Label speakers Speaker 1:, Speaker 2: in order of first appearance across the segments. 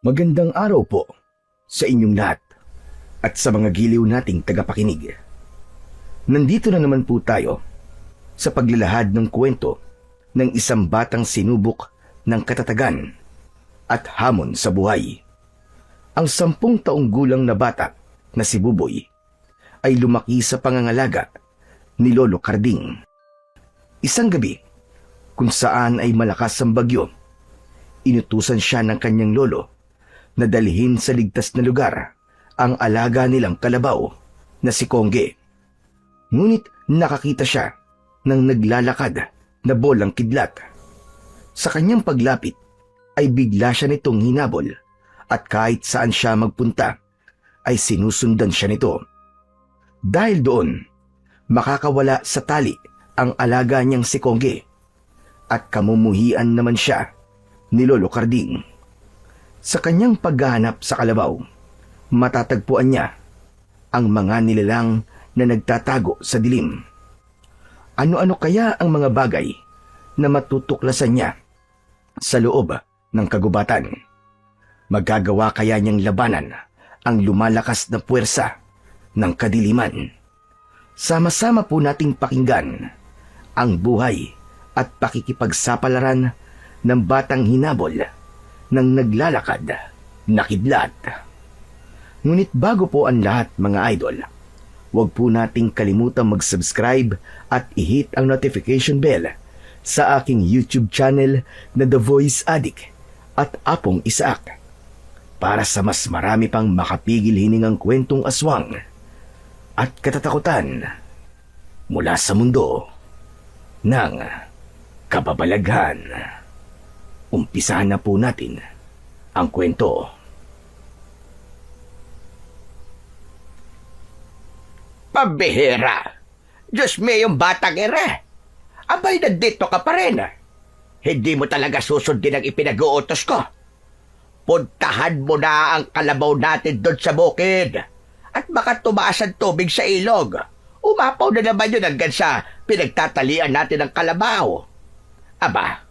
Speaker 1: Magandang araw po sa inyong lahat at sa mga giliw nating tagapakinig. Nandito na naman po tayo sa paglalahad ng kwento ng isang batang sinubok ng katatagan at hamon sa buhay. Ang 10 taong gulang na bata na si Buboy ay lumaki sa pangangalaga ni Lolo Carding. Isang gabi kung saan ay malakas ang bagyo, inutusan siya ng kanyang lolo na dalhin sa ligtas na lugar ang alaga nilang kalabaw na si Kongge. Ngunit nakakita siya ng naglalakad na bolang kidlat. Sa kanyang paglapit ay bigla siya nitong hinabol at kahit saan siya magpunta ay sinusundan siya nito. Dahil doon, makakawala sa tali ang alaga niyang si Kongge at kamumuhian naman siya ni Lolo Carding. Sa kanyang paghahanap sa kalabaw, matatagpuan niya ang mga nilalang na nagtatago sa dilim. Ano-ano kaya ang mga bagay na matutuklasan niya sa loob ng kagubatan? Magagawa kaya niyang labanan ang lumalakas na puwersa ng kadiliman? Sama-sama po nating pakinggan ang buhay at pakikipagsapalaran ng batang hinabol ng naglalakad na kidlat. Ngunit bago po ang lahat, mga idol, huwag po nating kalimutang mag-subscribe at i-hit ang notification bell sa aking YouTube channel na The Voice Addict at Apong Isaak para sa mas marami pang makapigil hiningang kwentong aswang at katatakutan mula sa mundo ng kababalaghan. Umpisahan na po natin ang kwento.
Speaker 2: Pambihira! Diyos mo yung batang ere! Abay, nandito ka pa rin! Hindi mo talaga susundin ang ipinag-uutos ko. Puntahan mo na ang kalabaw natin doon sa bukid. At baka tumaas ang tubig sa ilog. Umapaw na naman yun hanggang sa pinagtatalian natin ang kalabaw. Aba,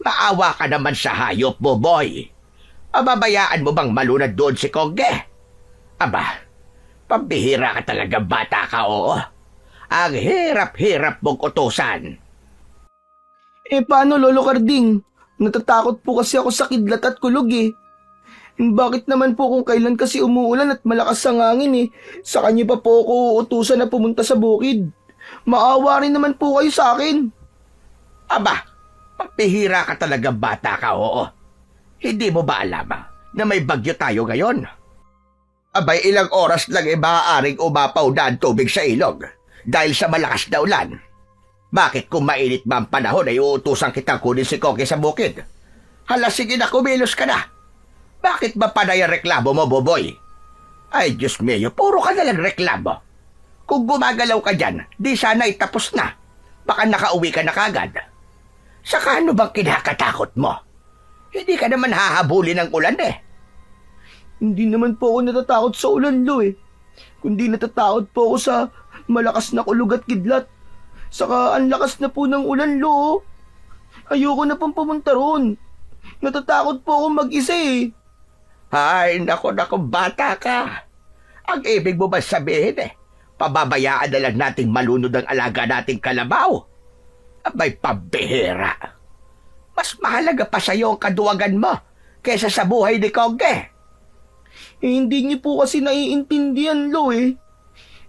Speaker 2: maawa ka naman sa hayop mo, boy. Pababayaan mo bang malunod doon si Kongge? Aba, pambihira ka talaga, bata ka, oo. Ang hirap-hirap mong utusan.
Speaker 3: Paano, Lolo Carding? Natatakot po kasi ako sa kidlat at kulog Bakit naman po kung kailan kasi umuulan at malakas ang hangin sa kanya pa po ako uutusan na pumunta sa bukid? Maawa rin naman po kayo sa akin.
Speaker 2: Aba, pambihira ka talaga, bata ka, oo. Hindi mo ba alam na may bagyo tayo ngayon? Abay, ilang oras lang maaaring umapaw na ang tubig sa ilog dahil sa malakas na ulan. Bakit kung mainit ba ang panahon ay uutusan kitang kunin si Kongge sa bukid? Hala, sige na, kumilos ka na. Bakit ba panay ang reklamo mo, Boboy? Ay, Diyos mio, puro ka nalang reklamo. Kung gumagalaw ka dyan, di sana itapos na. Baka nakauwi ka na kagad. Saka ano bang kinakatakot mo? Hindi ka naman hahabulin ng ulan
Speaker 3: Hindi naman po ako natatakot sa ulan, Lo Kundi natatakot po ako sa malakas na kulog at kidlat. Saka ang lakas na po ng ulan, Lo. Ayoko na pong pumunta ron. Natatakot po ako mag-isa
Speaker 2: Ay, nako, bata ka. Ang ibig mo ba sabihin pababayaan na lang nating malunod ang alaga nating kalabaw? Abay, pambihira. Mas mahalaga pa sa'yo ang kaduwagan mo kaysa sa buhay ni Kongge.
Speaker 3: Hindi niyo po kasi naiintindihan, Lo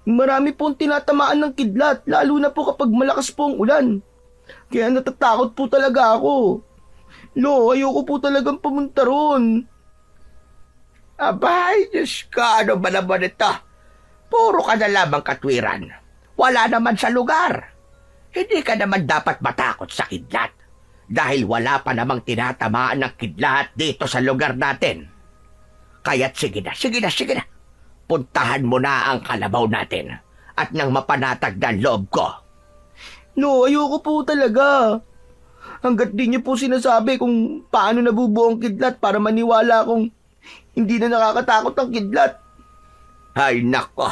Speaker 3: Marami pong tinatamaan ng kidlat, lalo na po kapag malakas po ang ulan. Kaya natatakot po talaga ako. Lo, ayoko po talagang pumunta ron.
Speaker 2: Abay, Diyos ka, ano ba naman ito? Puro ka na lamang katwiran. Wala naman sa lugar. Hindi ka naman dapat matakot sa kidlat dahil wala pa namang tinatamaan ng kidlat dito sa lugar natin. Kaya't sige na. Puntahan mo na ang kalabaw natin at nang mapanatag na loob ko.
Speaker 3: Lo, ayoko po talaga. Hanggat di niyo po sinasabi kung paano nabubuo ang kidlat para maniwala kung hindi na nakakatakot ang kidlat.
Speaker 2: Ay nako,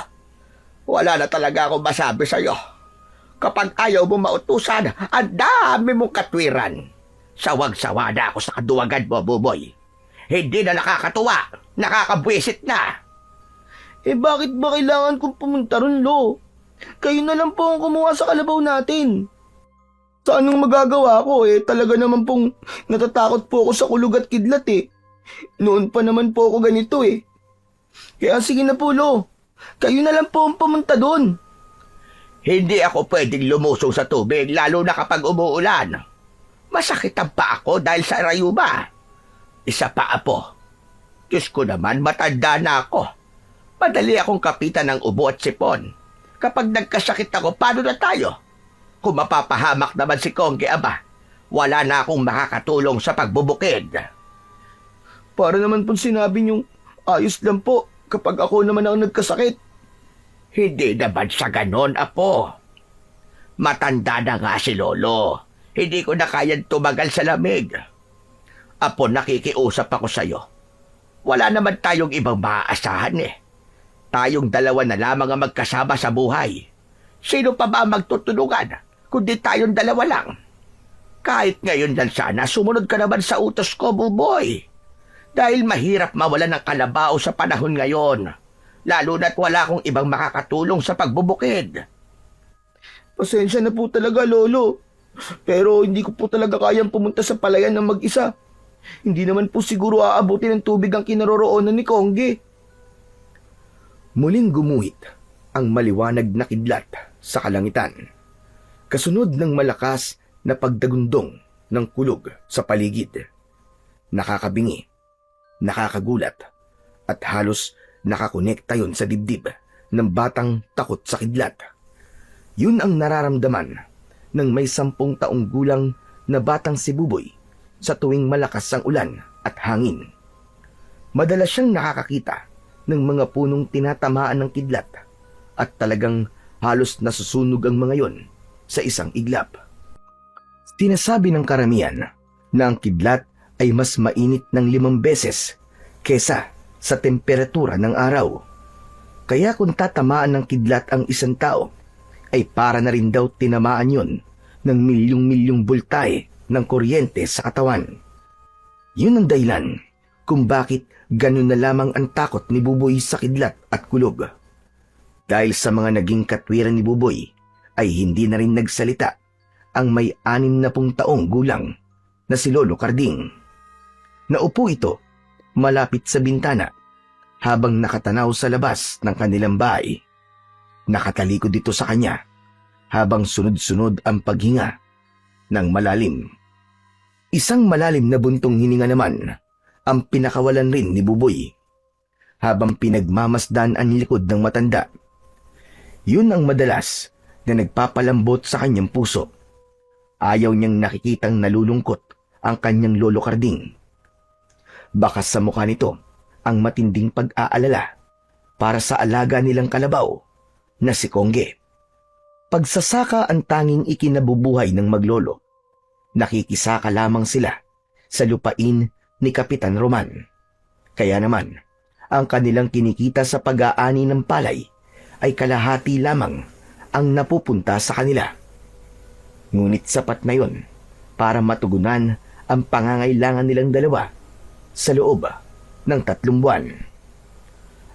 Speaker 2: wala na talaga akong masabi sa'yo. Kapag ayaw mo mautusan, ang dami mong katwiran. Sawag-sawa na ako sa kaduwagan mo, Buboy. Hindi na nakakatuwa. Nakakabwisit na.
Speaker 3: Bakit ba kailangan kong pumunta ron, Lo? Kayo na lang po ang kumuha sa kalabaw natin. Sa anong magagawa ko talaga naman pong natatakot po ako sa kulog at kidlat Noon pa naman po ako ganito Kaya sige na po, Lo. Kayo na lang po ang pumunta doon.
Speaker 2: Hindi ako pwedeng lumusong sa tubig lalo na kapag umuulan. Masakit ang paa ko dahil sa rayuma. Isa pa, Apo. Diyos ko naman, matanda na ako. Madali akong kapitan ng ubo at sipon. Kapag nagkasakit ako, paano na tayo? Kung mapapahamak naman si Kongge, Aba, wala na akong makakatulong sa pagbubukid.
Speaker 3: Para naman po sinabi niyong ayos lang po kapag ako naman ang nagkasakit.
Speaker 2: Hindi naman sa ganon, Apo. Matanda na nga si Lolo. Hindi ko na kayang tumagal sa lamig. Apo, nakikiusap ako sa'yo. Wala naman tayong ibang maaasahan Tayong dalawa na lamang ang magkasama sa buhay. Sino pa ba ang magtutulungan, kundi tayong dalawa lang? Kahit ngayon lang sana, sumunod ka naman sa utos ko, Buboy. Dahil mahirap mawala ng kalabaw sa panahon ngayon. Lalo na't wala akong ibang makakatulong sa pagbubukid.
Speaker 3: Pasensya na po talaga, Lolo. Pero hindi ko po talaga kayang pumunta sa palayan ng mag-isa. Hindi naman po siguro aabutin ng tubig ang kinaroroonan ni Kongge.
Speaker 1: Muling gumuhit ang maliwanag na kidlat sa kalangitan. Kasunod ng malakas na pagdagundong ng kulog sa paligid. Nakakabingi, nakakagulat, at halos nakakonekta yon sa dibdib ng batang takot sa kidlat. Yun ang nararamdaman ng may 10 taong gulang na batang si Buboy sa tuwing malakas ang ulan at hangin. Madalas siyang nakakakita ng mga punong tinatamaan ng kidlat at talagang halos nasusunog ang mga yon sa isang iglap. Sinasabi ng karamihan na ang kidlat ay mas mainit ng 5 beses kesa sa temperatura ng araw. Kaya kung tatamaan ng kidlat ang isang tao, ay para na rin daw tinamaan yon ng milyong-milyong bultahe ng kuryente sa katawan. Yun ang dahilan kung bakit ganun na lamang ang takot ni Buboy sa kidlat at kulog. Dahil sa mga naging katwiran ni Buboy, ay hindi na rin nagsalita ang may 60 taong gulang na si Lolo Carding. Naupo ito malapit sa bintana habang nakatanaw sa labas ng kanilang bahay. Nakatalikod dito sa kanya habang sunod-sunod ang paghinga ng malalim. Isang malalim na buntong hininga naman ang pinakawalan rin ni Buboy habang pinagmamasdan ang likod ng matanda. Yun ang madalas na nagpapalambot sa kanyang puso. Ayaw niyang nakikitang nalulungkot ang kanyang Lolo Carding. Baka sa mukha nito ang matinding pag-aalala para sa alaga nilang kalabaw na si Kongge. Pagsasaka ang tanging ikinabubuhay ng maglolo. Nakikisaka lamang sila sa lupain ni Kapitan Roman. Kaya naman, ang kanilang kinikita sa pag-aani ng palay ay kalahati lamang ang napupunta sa kanila. Ngunit sapat na yon para matugunan ang pangangailangan nilang dalawa sa loob ng 3 buwan.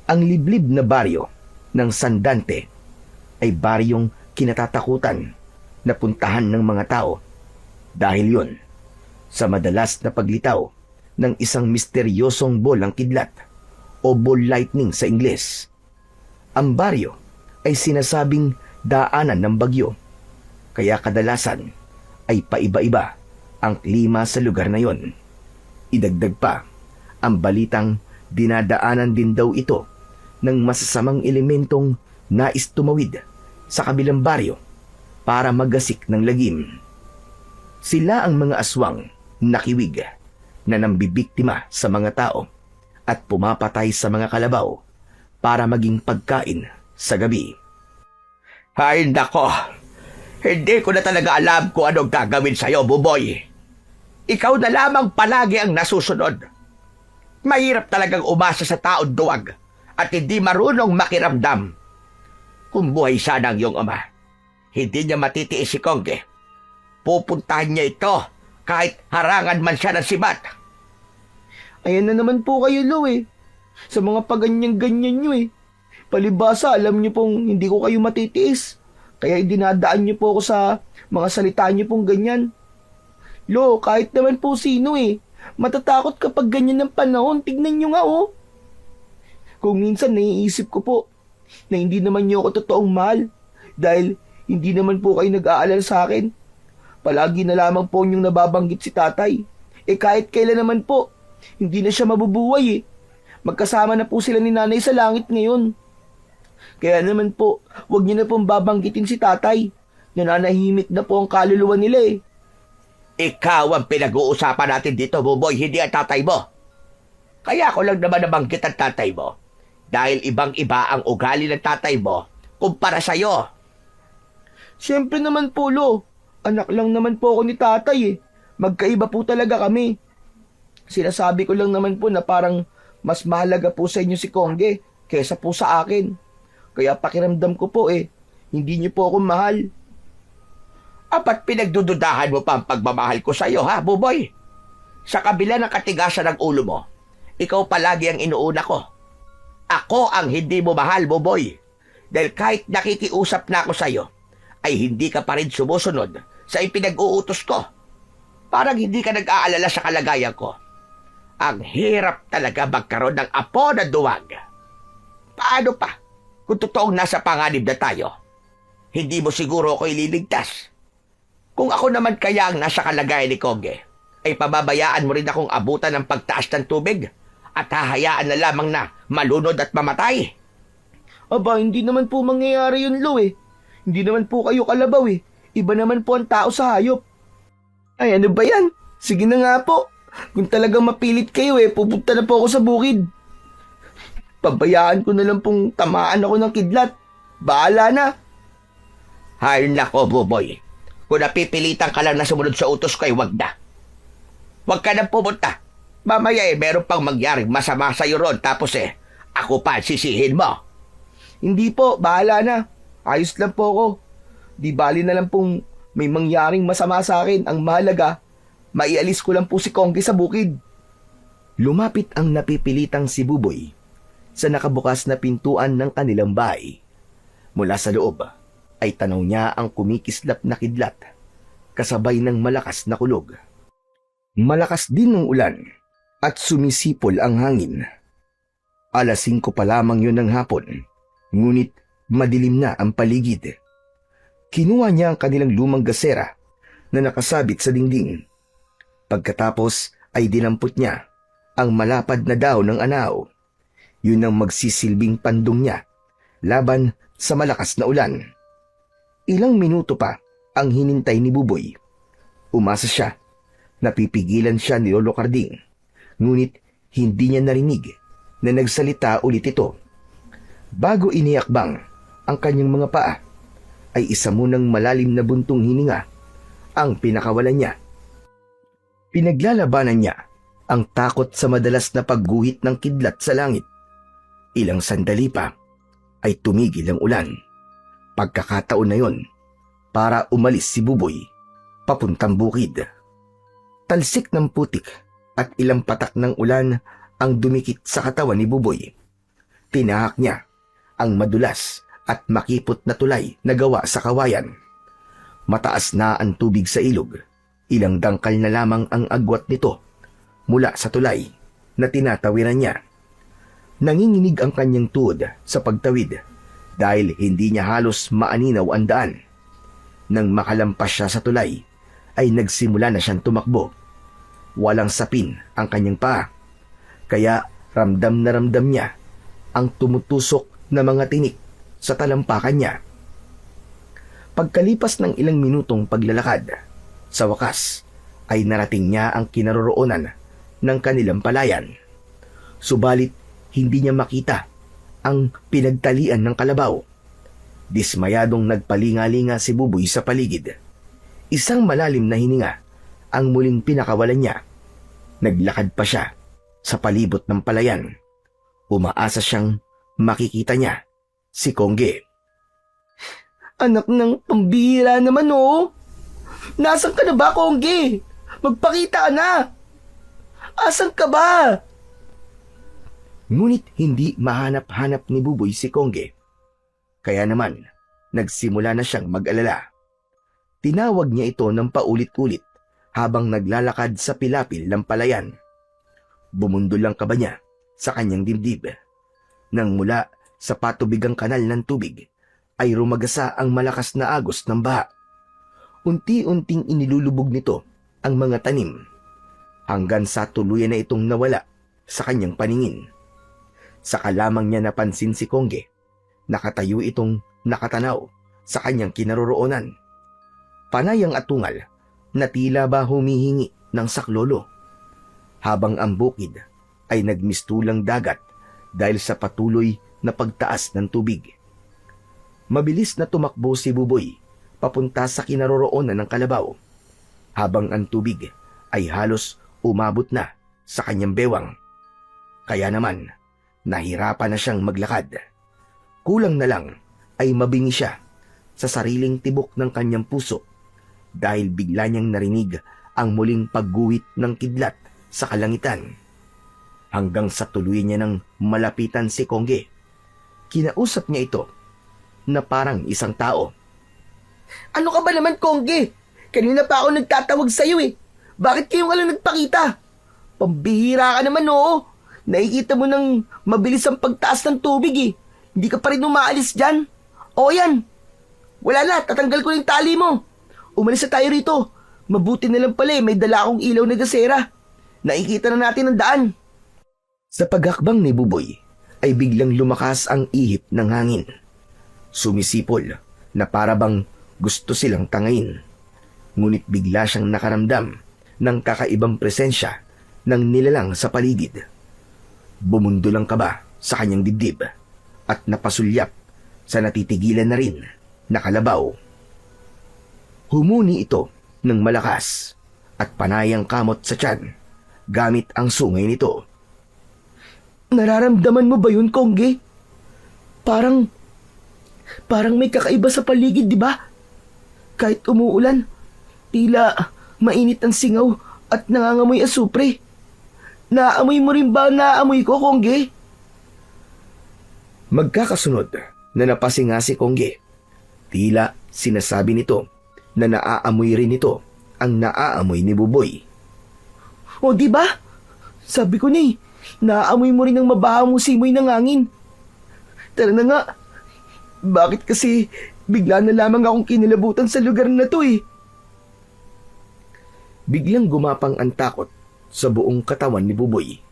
Speaker 1: Ang liblib na baryo ng San Dante ay baryong kinatatakutan na puntahan ng mga tao dahil yon sa madalas na paglitaw ng isang misteryosong bolang kidlat o ball lightning sa Ingles. Ang baryo ay sinasabing daanan ng bagyo, kaya kadalasan ay paiba-iba ang klima sa lugar na yon. Idagdag pa, ang balitang dinadaanan din daw ito ng masasamang elementong nais tumawid sa kabilang baryo para magasik ng lagim. Sila ang mga aswang nakiwig na nambibiktima sa mga tao at pumapatay sa mga kalabaw para maging pagkain sa gabi.
Speaker 2: Ay, nako. Hindi ko na talaga alam kung anong gagawin sa'yo, Buboy. Ikaw na lamang palagi ang nasusunod. Mahirap talagang umasa sa taong duwag at hindi marunong makiramdam. Kung buhay sana ang iyong ama, hindi niya matitiis si Kongge. Pupuntahan niya ito kahit harangan man siya ng sibat.
Speaker 3: Ayan na naman po kayo, Lo eh. Sa mga paganyan-ganyan nyo eh. Palibasa, alam nyo pong hindi ko kayo matitiis. Kaya dinadaan nyo po ako sa mga salita nyo pong ganyan. Lo, kahit naman po sino eh. Matatakot kapag ganyan ng panahon. Tignan nyo nga oh. Kung minsan naiisip ko po na hindi naman nyo ako totoong mahal. Dahil hindi naman po kayo nag-aalala sa akin. Palagi na lamang po nyong nababanggit si tatay. Kahit kailan naman po, hindi na siya mabubuhay eh. Magkasama na po sila ni nanay sa langit ngayon. Kaya naman po, huwag niyo na pong babanggitin si tatay. Nananahimik na po ang kaluluwa nila eh.
Speaker 2: Ikaw ang pinag-uusapan natin dito, Buboy, hindi ang tatay mo. Kaya ako lang naman nabanggit ang tatay mo. Dahil ibang-iba ang ugali ng tatay mo kumpara sa'yo.
Speaker 3: Siyempre naman po, Lo. Anak lang naman po ako ni tatay eh. Magkaiba po talaga kami. Sinasabi ko lang naman po na parang mas mahalaga po sa inyo si Kongge kesa po sa akin. Kaya pakiramdam ko po eh, hindi niyo po ako mahal.
Speaker 2: Apat pinagdududahan mo pa ang pagmamahal ko sa'yo, ha, Buboy? Sa kabila ng katigasan ng ulo mo, ikaw palagi ang inuuna ko. Ako ang hindi mo mahal, Buboy. Dahil kahit nakikiusap na ako sa'yo, ay hindi ka pa rin sumusunod sa ipinag-uutos ko. Parang hindi ka nag-aalala sa kalagayan ko. Ang hirap talaga magkaroon ng apo na duwag. Paano pa kung totoong nasa panganib na tayo? Hindi mo siguro ako ililigtas. Kung ako naman kaya ang nasa kalagayan ni Kongge, ay pababayaan mo rin akong abutan ng pagtaas ng tubig at hahayaan na lamang na malunod at mamatay.
Speaker 3: Aba, hindi naman po mangyayari yun, Lo eh. Hindi naman po kayo kalabaw eh. Iba naman po ang tao sa hayop. Ay, ano ba yan? Sige na nga po. Kung talagang mapilit kayo eh, pupunta na po ako sa bukid. Pabayaan ko na lang pong tamaan ako ng kidlat. Bahala na.
Speaker 2: Hay nako, Buboy. Kung napipilitan ka lang na sumunod sa utos ko, ay wag na. Wag ka nang pumunta. Mamaya meron pang mangyaring masama sa'yo ron, tapos ako pa sisihin mo.
Speaker 3: Hindi po, bahala na. Ayos lang po ako. Di bali na lang pong may mangyaring masama sa akin. Ang mahalaga, maialis ko lang po si Kongge sa bukid.
Speaker 1: Lumapit ang napipilitang si Buboy sa nakabukas na pintuan ng kanilang bahay. Mula sa loob ay tanaw niya ang kumikislap na kidlat kasabay ng malakas na kulog. Malakas din ng ulan at sumisipol ang hangin. 5:00 pa lamang yun ng hapon, ngunit madilim na ang paligid. Kinuha niya ang kanilang lumang gasera na nakasabit sa dingding. Pagkatapos ay dinampot niya ang malapad na daon ng anaw. Yun ang magsisilbing pandong niya laban sa malakas na ulan. Ilang minuto pa ang hinintay ni Buboy. Umasa siya. Napipigilan siya ni Lolo Carding. Ngunit hindi niya narinig na nagsalita ulit ito. Bago iniakbang ang kanyang mga paa, ay isa munang malalim na buntong hininga ang pinakawalan niya. Pinaglalabanan niya ang takot sa madalas na pagguhit ng kidlat sa langit. Ilang sandali pa ay tumigil ang ulan. Pagkakataon na yon para umalis si Buboy papuntang bukid. Talsik ng putik at ilang patak ng ulan ang dumikit sa katawan ni Buboy. Tinahak niya ang madulas at makipot na tulay na gawa sa kawayan. Mataas na ang tubig sa ilog. Ilang dangkal na lamang ang agwat nito mula sa tulay na tinatawiran niya. Nanginginig ang kanyang tuhod sa pagtawid dahil hindi niya halos maaninaw ang daan. Nang makalampas siya sa tulay, ay nagsimula na siyang tumakbo. Walang sapin ang kanyang paa, kaya ramdam na ramdam niya ang tumutusok na mga tinik sa talampakan niya. Pagkalipas ng ilang minutong paglalakad, sa wakas ay narating niya ang kinaroroonan ng kanilang palayan. Subalit hindi niya makita ang pinagtalian ng kalabaw. Dismayadong nagpalingalinga si Buboy sa paligid. Isang malalim na hininga ang muling pinakawalan niya. Naglakad pa siya sa palibot ng palayan. Umaasa siyang makikita niya si Kongge.
Speaker 3: Anak ng pambihira naman oh. Nasaan ka na ba, Kongge? Magpakita ka na. Asan ka ba?
Speaker 1: Ngunit hindi mahanap-hanap ni Buboy si Kongge. Kaya naman, nagsimula na siyang mag-alala. Tinawag niya ito ng paulit-ulit habang naglalakad sa pilapil ng palayan. Bumundol ang kaba niya sa kanyang dibdib. Nang mula sa patubigang kanal ng tubig ay rumagasa ang malakas na agos ng baha. Unti-unting inilulubog nito ang mga tanim hanggang sa tuluyan na itong nawala sa kanyang paningin. Saka lamang niya napansin si Kongge. Nakatayo itong nakatanaw sa kanyang kinaroroonan. Panay ang atungal na tila ba humihingi ng saklolo, habang ang bukid ay nagmistulang dagat dahil sa patuloy na pagtaas ng tubig. Mabilis na tumakbo si Buboy papunta sa kinaroroonan ng kalabaw, habang ang tubig ay halos umabot na sa kanyang bewang. Kaya naman, nahirapan na siyang maglakad. Kulang na lang ay mabingi siya sa sariling tibok ng kanyang puso dahil bigla niyang narinig ang muling pagguhit ng kidlat sa kalangitan. Hanggang sa tuluyan niya ng malapitan si Kongge. Kinausap niya ito na parang isang tao.
Speaker 3: Ano ka ba naman, Kongge? Kanina pa ako nagtatawag sa'yo eh. Bakit kayo nga lang nagpakita? Pambihira ka naman, oo. Nakikita mo nang mabilis ang pagtaas ng tubig eh. Hindi ka pa rin umaalis dyan. O yan. Wala na, tatanggal ko na yung tali mo. Umalis na tayo rito. Mabuti na lang pala eh, may dala akong ilaw na gasera. Nakikita na natin ang daan.
Speaker 1: Sa paghakbang ni Buboy ay biglang lumakas ang ihip ng hangin. Sumisipol na parabang gusto silang tangayin. Ngunit bigla siyang nakaramdam ng kakaibang presensya ng nilalang sa paligid. Bumundol ang kaba sa kanyang dibdib at napasulyap sa natitigilan na rin na kalabaw. Humuni ito ng malakas at panayang kamot sa tiyan gamit ang sungay nito.
Speaker 3: Nararamdaman mo ba yun, Kongge? Parang may kakaiba sa paligid, di ba? Kahit umuulan, tila mainit ang singaw at nangangamoy asupre. Naamoy mo rin ba naamoy ko, Kongge?
Speaker 1: Magkakasunod na napasinga si Kongge. Tila sinasabi nito na naaamoy rin ito ang naaamoy ni Buboy.
Speaker 3: O di ba? Sabi ko ni, naamoy mo rin ang mabahang simoy ng hangin. Tara na nga. Bakit kasi bigla na lamang akong kinilabutan sa lugar na to eh?
Speaker 1: Biglang gumapang ang takot sa buong katawan ni Buboy.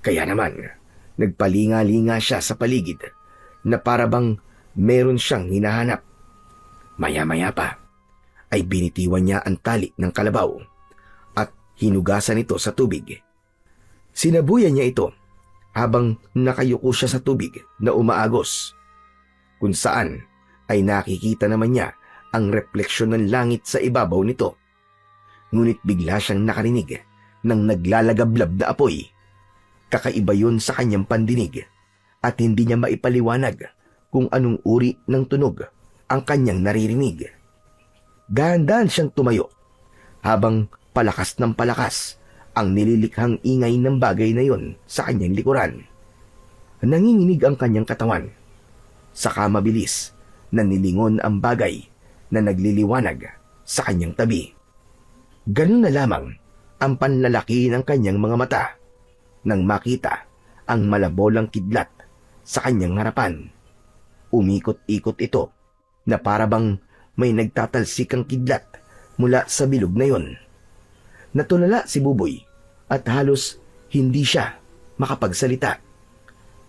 Speaker 1: Kaya naman, nagpalinga-linga siya sa paligid na parabang meron siyang hinahanap. Maya-maya pa ay binitiwan niya ang tali ng kalabaw at hinugasan ito sa tubig. Sinabuyan niya ito habang nakayuko siya sa tubig na umaagos, kung saan ay nakikita naman niya ang refleksyon ng langit sa ibabaw nito. Ngunit bigla siyang nakarinig ng naglalagablab na apoy. Kakaiba yun sa kanyang pandinig at hindi niya maipaliwanag kung anong uri ng tunog ang kanyang naririnig. Dahan-dahan siyang tumayo habang palakas ng palakas ang nililikhang ingay ng bagay na yon sa kanyang likuran. Nanginginig ang kanyang katawan. Saka mabilis na nilingon ang bagay na nagliliwanag sa kanyang tabi. Ganun na lamang ang panlalaki ng kanyang mga mata nang makita ang malabolang kidlat sa kanyang harapan. Umikot-ikot ito na parabang may nagtatalsikang kidlat mula sa bilog na yon. Natulala si Buboy at halos hindi siya makapagsalita.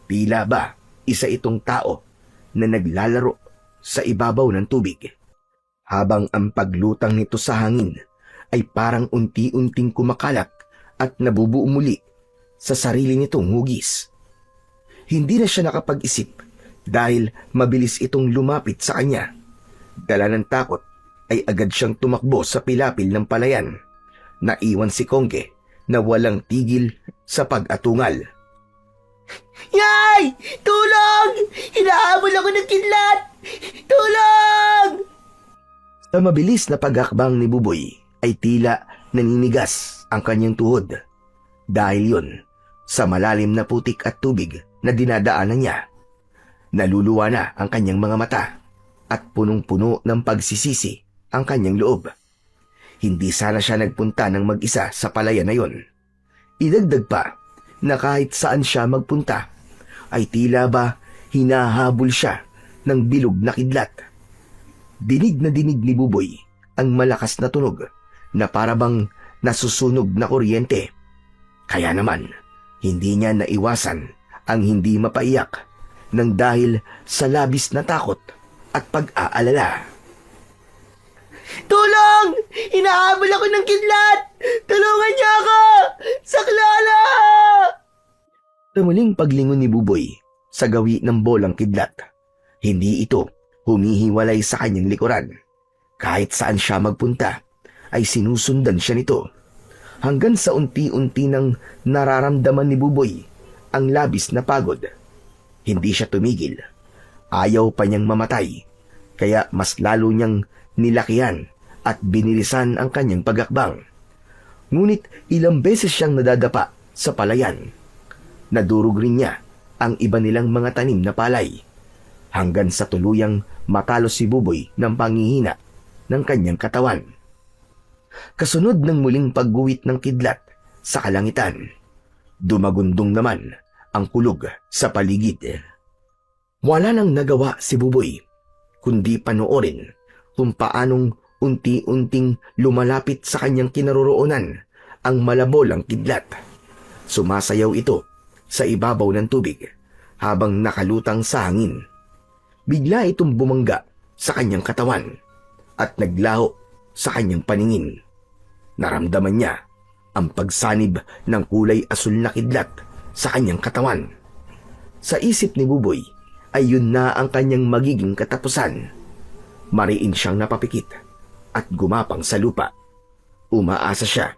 Speaker 1: Tila ba isa itong tao na naglalaro sa ibabaw ng tubig, habang ang paglutang nito sa hangin ay parang unti-unting kumakalak at nabubuo muli sa sarili nitong hugis. Hindi na siya nakapag-isip dahil mabilis itong lumapit sa kanya. Dala ng takot ay agad siyang tumakbo sa pilapil ng palayan. Naiwan si Kongge na walang tigil sa pag-atungal.
Speaker 3: Yay! Tulong! Hinahabol ako ng kidlat! Tulong!
Speaker 1: Sa mabilis na paghakbang ni Buboy ay tila naninigas ang kanyang tuhod. Dahil yun, sa malalim na putik at tubig na dinadaanan niya. Naluluwa na ang kanyang mga mata at punong-puno ng pagsisisi ang kanyang loob. Hindi sana siya nagpunta ng mag-isa sa palayan na yon. Idagdag pa na kahit saan siya magpunta ay tila ba hinahabol siya ng bilog na kidlat. Dinig na dinig ni Buboy ang malakas na tunog na parabang nasusunog na kuryente. Kaya naman, hindi niya naiwasan ang hindi mapaiyak nang dahil sa labis na takot at pag-aalala.
Speaker 3: Tulong! Hinahabol ako ng kidlat! Tulungan niyo ako! Saklala!
Speaker 1: Sa muling paglingon ni Buboy sa gawi ng bolang kidlat, hindi ito humihiwalay sa kanyang likuran. Kahit saan siya magpunta, ay sinusundan siya nito. Hanggang sa unti-unti nang nararamdaman ni Buboy ang labis na pagod. Hindi siya tumigil. Ayaw pa niyang mamatay, kaya mas lalo niyang nilakihan at binilisan ang kanyang pagakbang. Ngunit ilang beses siyang nadadapa sa palayan. Nadurog rin niya ang iba nilang mga tanim na palay, hanggang sa tuluyang matalo si Buboy ng panghihina ng kanyang katawan. Kasunod ng muling pagguwit ng kidlat sa kalangitan, dumagundong naman ang kulog sa paligid. Wala nang nagawa si Buboy, kundi panoorin kung paanong unti-unting lumalapit sa kanyang kinaroroonan ang malabolang kidlat. Sumasayaw ito sa ibabaw ng tubig habang nakalutang sa hangin. Bigla itong bumangga sa kanyang katawan at naglaho sa kanyang paningin. Naramdaman niya ang pagsanib ng kulay asul na kidlat sa kanyang katawan. Sa isip ni Buboy ay yun na ang kanyang magiging katapusan. Mariin siyang napapikit at gumapang sa lupa. Umaasa siya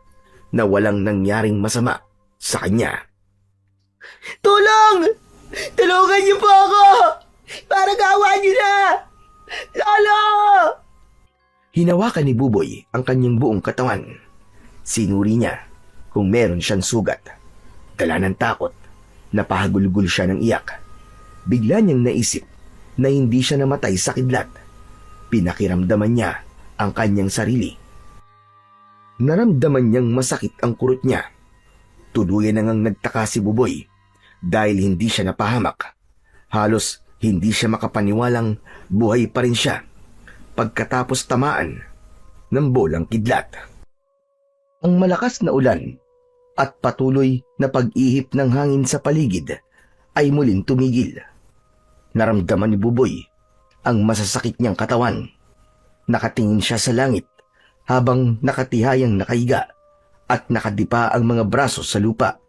Speaker 1: na walang nangyaring masama sa kanya.
Speaker 3: Tulong! Tulungan niyo po ako! Para gawa niyo na! Lolo!
Speaker 1: Hinawakan ni Buboy ang kanyang buong katawan. Sinuri niya kung meron siyang sugat. Dala ng takot, napahagulgul siya ng iyak. Bigla niyang naisip na hindi siya namatay sa kidlat. Pinakiramdaman niya ang kanyang sarili. Naramdaman niyang masakit ang kurot niya. Tuluyan na ngang nagtaka si Buboy dahil hindi siya napahamak. Halos hindi siya makapaniwalang buhay pa rin siya pagkatapos tamaan ng bolang kidlat. Ang malakas na ulan at patuloy na pag-ihip ng hangin sa paligid ay muling tumigil. Naramdaman ni Buboy ang masasakit niyang katawan. Nakatingin siya sa langit habang nakatihayang nakahiga at nakadipa ang mga braso sa lupa.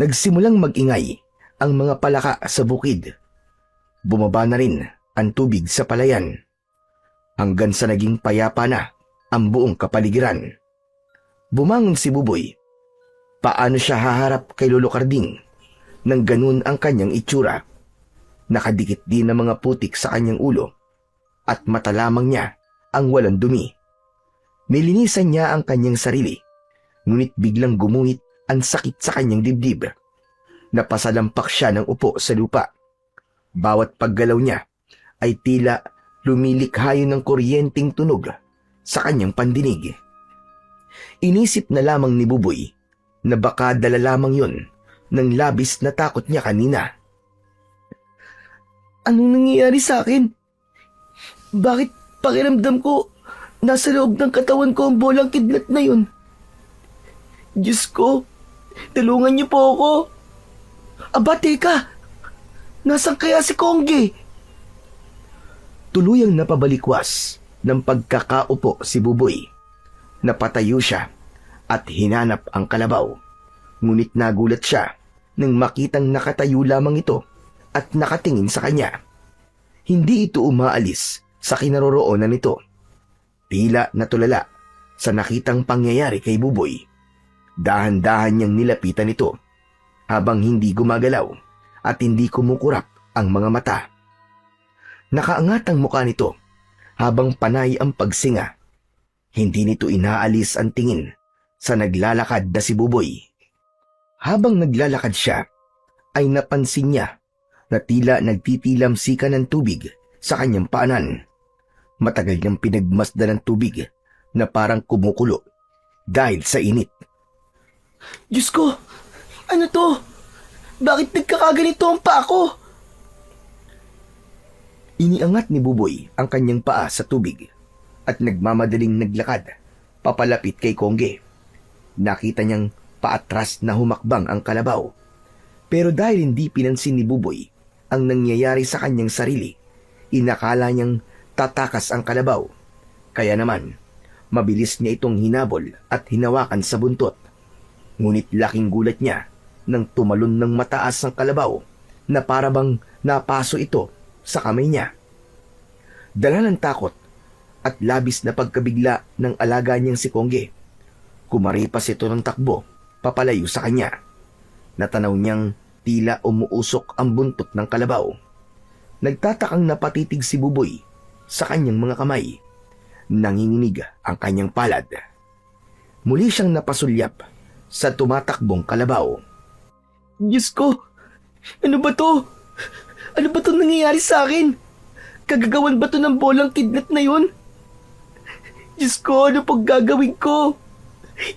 Speaker 1: Nagsimulang mag-ingay ang mga palaka sa bukid. Bumaba na rin ang tubig sa palayan hanggang sa naging payapa na ang buong kapaligiran. Bumangon si Buboy. Paano siya haharap kay Lolo Carding nang ganun ang kanyang itsura? Nakadikit din ang mga putik sa kanyang ulo at mata lamang niya ang walang dumi. Nilinisan niya ang kanyang sarili, ngunit biglang gumuhit ang sakit sa kanyang dibdib. Napasalampak siya ng upo sa lupa. Bawat paggalaw niya ay tila lumilikhayo ng kuryenteng tunog sa kanyang pandinig. Inisip na lamang ni Buboy na baka dala lamang yun ng labis na takot niya kanina.
Speaker 3: Anong nangyayari sa akin? Bakit pakiramdam ko nasa loob ng katawan ko ang bolang kidlat na yun? Diyos ko, tulungan niyo po ako. Aba, teka. Nasaan kaya si Kongge?
Speaker 1: Tuluyang napabalikwas ng pagkakaupo si Buboy. Napatayo siya at hinanap ang kalabaw. Ngunit nagulat siya nang makitang nakatayo lamang ito at nakatingin sa kanya. Hindi ito umaalis sa kinaroroonan nito. Tila natulala sa nakitang pangyayari kay Buboy. Dahan-dahan niyang nilapitan ito habang hindi gumagalaw at hindi kumukurap ang mga mata. Nakaangat ang mukha nito habang panay ang pagsinga. Hindi nito inaalis ang tingin sa naglalakad na si Buboy. Habang naglalakad siya, ay napansin niya na tila nagtitilamsikan ng tubig sa kanyang paanan. Matagal niyang pinagmasdan ng tubig na parang kumukulo dahil sa init.
Speaker 3: Diyos ko! Ano to? Bakit nagkakaganito ang paa ko?
Speaker 1: Iniangat ni Buboy ang kanyang paa sa tubig at nagmamadaling naglakad papalapit kay Kongge. Nakita niyang paatras na humakbang ang kalabaw. Pero dahil hindi pinansin ni Buboy ang nangyayari sa kanyang sarili, inakala niyang tatakas ang kalabaw. Kaya naman, mabilis niya itong hinabol at hinawakan sa buntot. Ngunit laking gulat niya nang tumalon ng mataas ang kalabaw na parabang napaso ito sa kamay niya. Dala ng takot at labis na pagkabigla ng alaga niyang si Kongge, kumaripas ito ng takbo papalayo sa kanya. Natanaw niyang tila umuusok ang buntot ng kalabaw. Nagtatakang napatitig si Buboy sa kanyang mga kamay. Nanginginig ang kanyang palad. Muli siyang napasulyap sa tumatakbong kalabaw.
Speaker 3: Diyos ko! Ano ba to? Ano ba to nangyayari sa akin? Kagagawan ba to ng bolang kidlat na yun? Diyos ko, ano pag gagawin ko?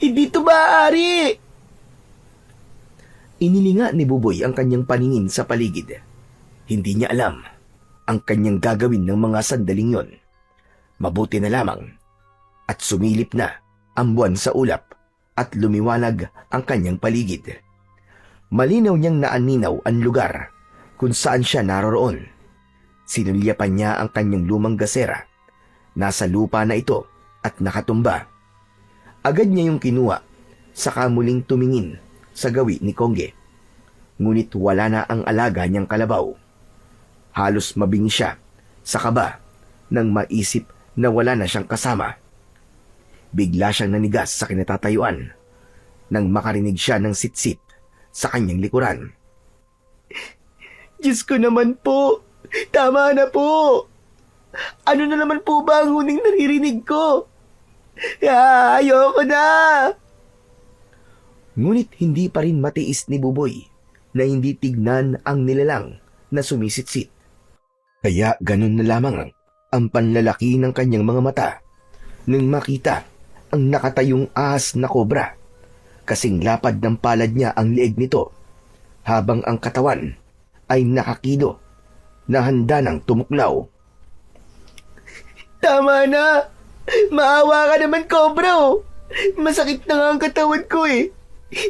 Speaker 3: Hindi to maaari!
Speaker 1: Inilinga ni Buboy ang kanyang paningin sa paligid. Hindi niya alam ang kanyang gagawin ng mga sandaling yon. Mabuti na lamang at sumilip na ang buwan sa ulap at lumiwanag ang kanyang paligid. Malinaw niyang naaninaw ang lugar kung saan siya naroroon. Sinulyapan niya ang kanyang lumang gasera. Nasa lupa na ito at nakatumba. Agad niya yung kinuha, saka muling tumingin sa gawi ni Kongge. Ngunit wala na ang alaga niyang kalabaw. Halos mabingi siya sa kaba nang maisip na wala na siyang kasama. Bigla siyang nanigas sa kinatatayuan nang makarinig siya ng sitsit sa kanyang likuran.
Speaker 3: Diyos ko naman po! Tama na po! Ano na naman po ba ang huling naririnig ko? Ayoko na!
Speaker 1: Ngunit hindi pa rin matiis ni Buboy na hindi tignan ang nilalang na sumisitsit. Kaya ganun na lamang ang panlalaki ng kanyang mga mata nang makita ang nakatayong ahas na kobra. Kasing lapad ng palad niya ang leeg nito habang ang katawan ay nakakilo na handa ng tumuklaw.
Speaker 3: Tama na! Maawa ka naman, Cobra! Oh. Masakit na nga ang katawan ko eh.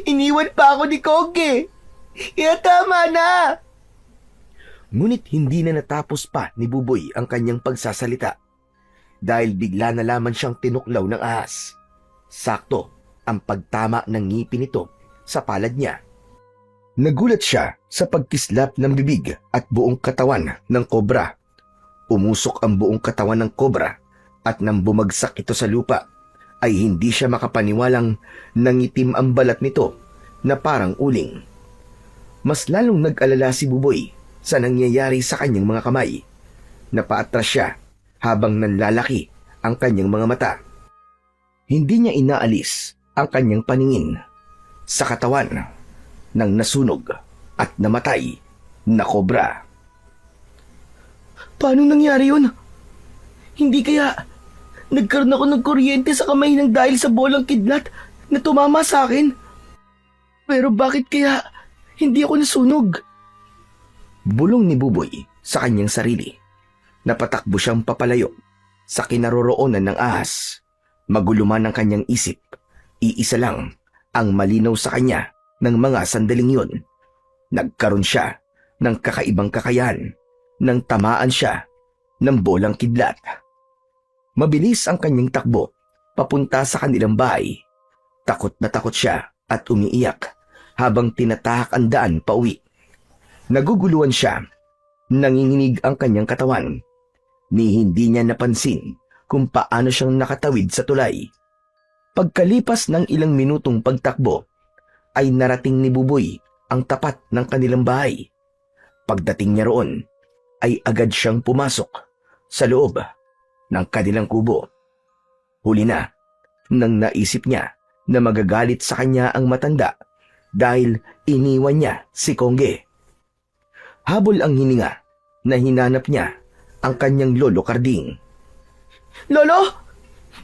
Speaker 3: Iniwan pa ako ni Kongge. Kaya tama na!
Speaker 1: Ngunit hindi na natapos pa ni Buboy ang kanyang pagsasalita dahil bigla na lamang siyang tinuklaw ng ahas. Sakto ang pagtama ng ngipin nito sa palad niya. Nagulat siya sa pagkislap ng bibig at buong katawan ng kobra. Umusok ang buong katawan ng kobra at nang bumagsak ito sa lupa ay hindi siya makapaniwalang nangitim ang balat nito na parang uling. Mas lalong nag-alala si Buboy sa nangyayari sa kanyang mga kamay. Napaatras siya habang nanlalaki ang kanyang mga mata. Hindi niya inaalis ang kanyang paningin sa katawan ng nasunog at namatay na kobra.
Speaker 3: Paano nangyari yun? Hindi kaya nagkaroon ako ng kuryente sa kamay ng dahil sa bolang kidlat na tumama sa akin? Pero bakit kaya hindi ako nasunog?
Speaker 1: Bulong ni Buboy sa kanyang sarili. Napatakbo siyang papalayo sa kinaroroonan ng ahas. Maguluman ang kanyang isip. Iisa lang ang malinaw sa kanya ng mga sandaling yun. Nagkaroon siya ng kakaibang kakayahan nang tamaan siya ng bolang kidlat. Mabilis ang kanyang takbo papunta sa kanilang bahay. Takot na takot siya at umiiyak habang tinatahak ang daan pauwi. Naguguluhan siya. Nanginginig ang kanyang katawan. Ni hindi niya napansin kung paano siyang nakatawid sa tulay. Pagkalipas ng ilang minutong pagtakbo, ay narating ni Buboy ang tapat ng kanilang bahay. Pagdating niya roon, ay agad siyang pumasok sa loob ng kanilang kubo. Huli na nang naisip niya na magagalit sa kanya ang matanda dahil iniwan niya si Kongge. Habol ang hininga na hinanap niya ang kanyang lolo Karding.
Speaker 3: Lolo!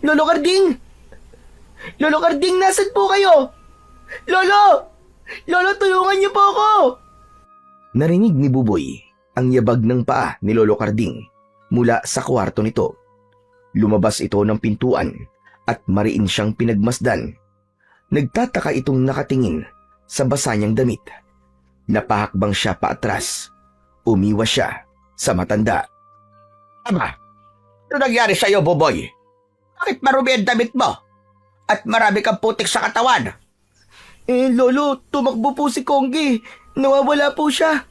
Speaker 3: Lolo Karding! Lolo Karding, nasan po kayo? Lolo! Lolo, tulungan niyo po ako!
Speaker 1: Narinig ni Buboy ang yabag ng paa ni Lolo Karding mula sa kwarto nito. Lumabas ito ng pintuan at mariin siyang pinagmasdan. Nagtataka itong nakatingin sa basa niyang damit. Napahakbang siya paatras. Umiwas siya sa matanda.
Speaker 2: Aba, ano nangyari sa'yo, Buboy? Bakit marumi ang damit mo? At marami kang putik sa katawan?
Speaker 3: Lolo, tumakbo po si Kongge. Nawawala po siya.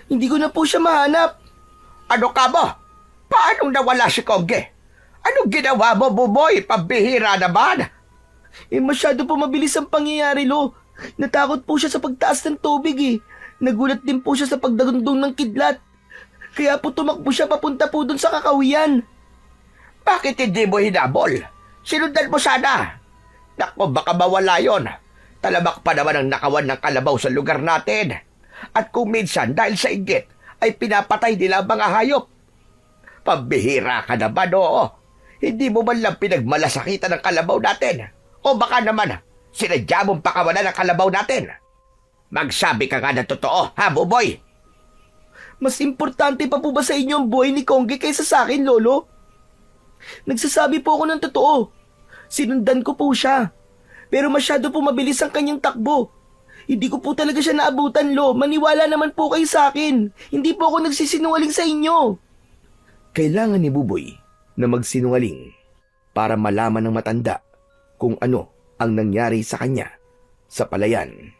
Speaker 3: Hindi ko na po siya mahanap.
Speaker 2: Ano ka mo? Paanong nawala si Kongge? Anong ginawa mo, Buboy? Pambihira naman.
Speaker 3: Masyado po mabilis ang pangyayari, Lo. Natakot po siya sa pagtaas ng tubig eh. Nagulat din po siya sa pagdagundong ng kidlat. Kaya po tumakbo siya papunta po dun sa kakawiyan.
Speaker 2: Bakit hindi mo hinabol? Sinundan mo sana. Naku, baka mawala yon. Talamak pa naman ang nakawan ng kalabaw sa lugar natin. At kung minsan dahil sa inggit ay pinapatay nila ang mga hayop. Pambihira ka naman, oo. Hindi mo man lang pinagmalasakitan ng kalabaw natin. O baka naman, sinadya mong pakawalan ng kalabaw natin. Magsabi ka nga ng totoo, ha, Buboy?
Speaker 3: Mas importante pa po ba sa inyo ang buhay ni Kongge kaysa sa akin, Lolo? Nagsasabi po ako ng totoo. Sinundan ko po siya. Pero masyado po mabilis ang kanyang takbo. Hindi ko po talaga siya naabutan, Lo. Maniwala naman po kayo sa akin. Hindi po ako nagsisinungaling sa inyo.
Speaker 1: Kailangan ni Buboy na magsinungaling para malaman ng matanda kung ano ang nangyari sa kanya sa palayan.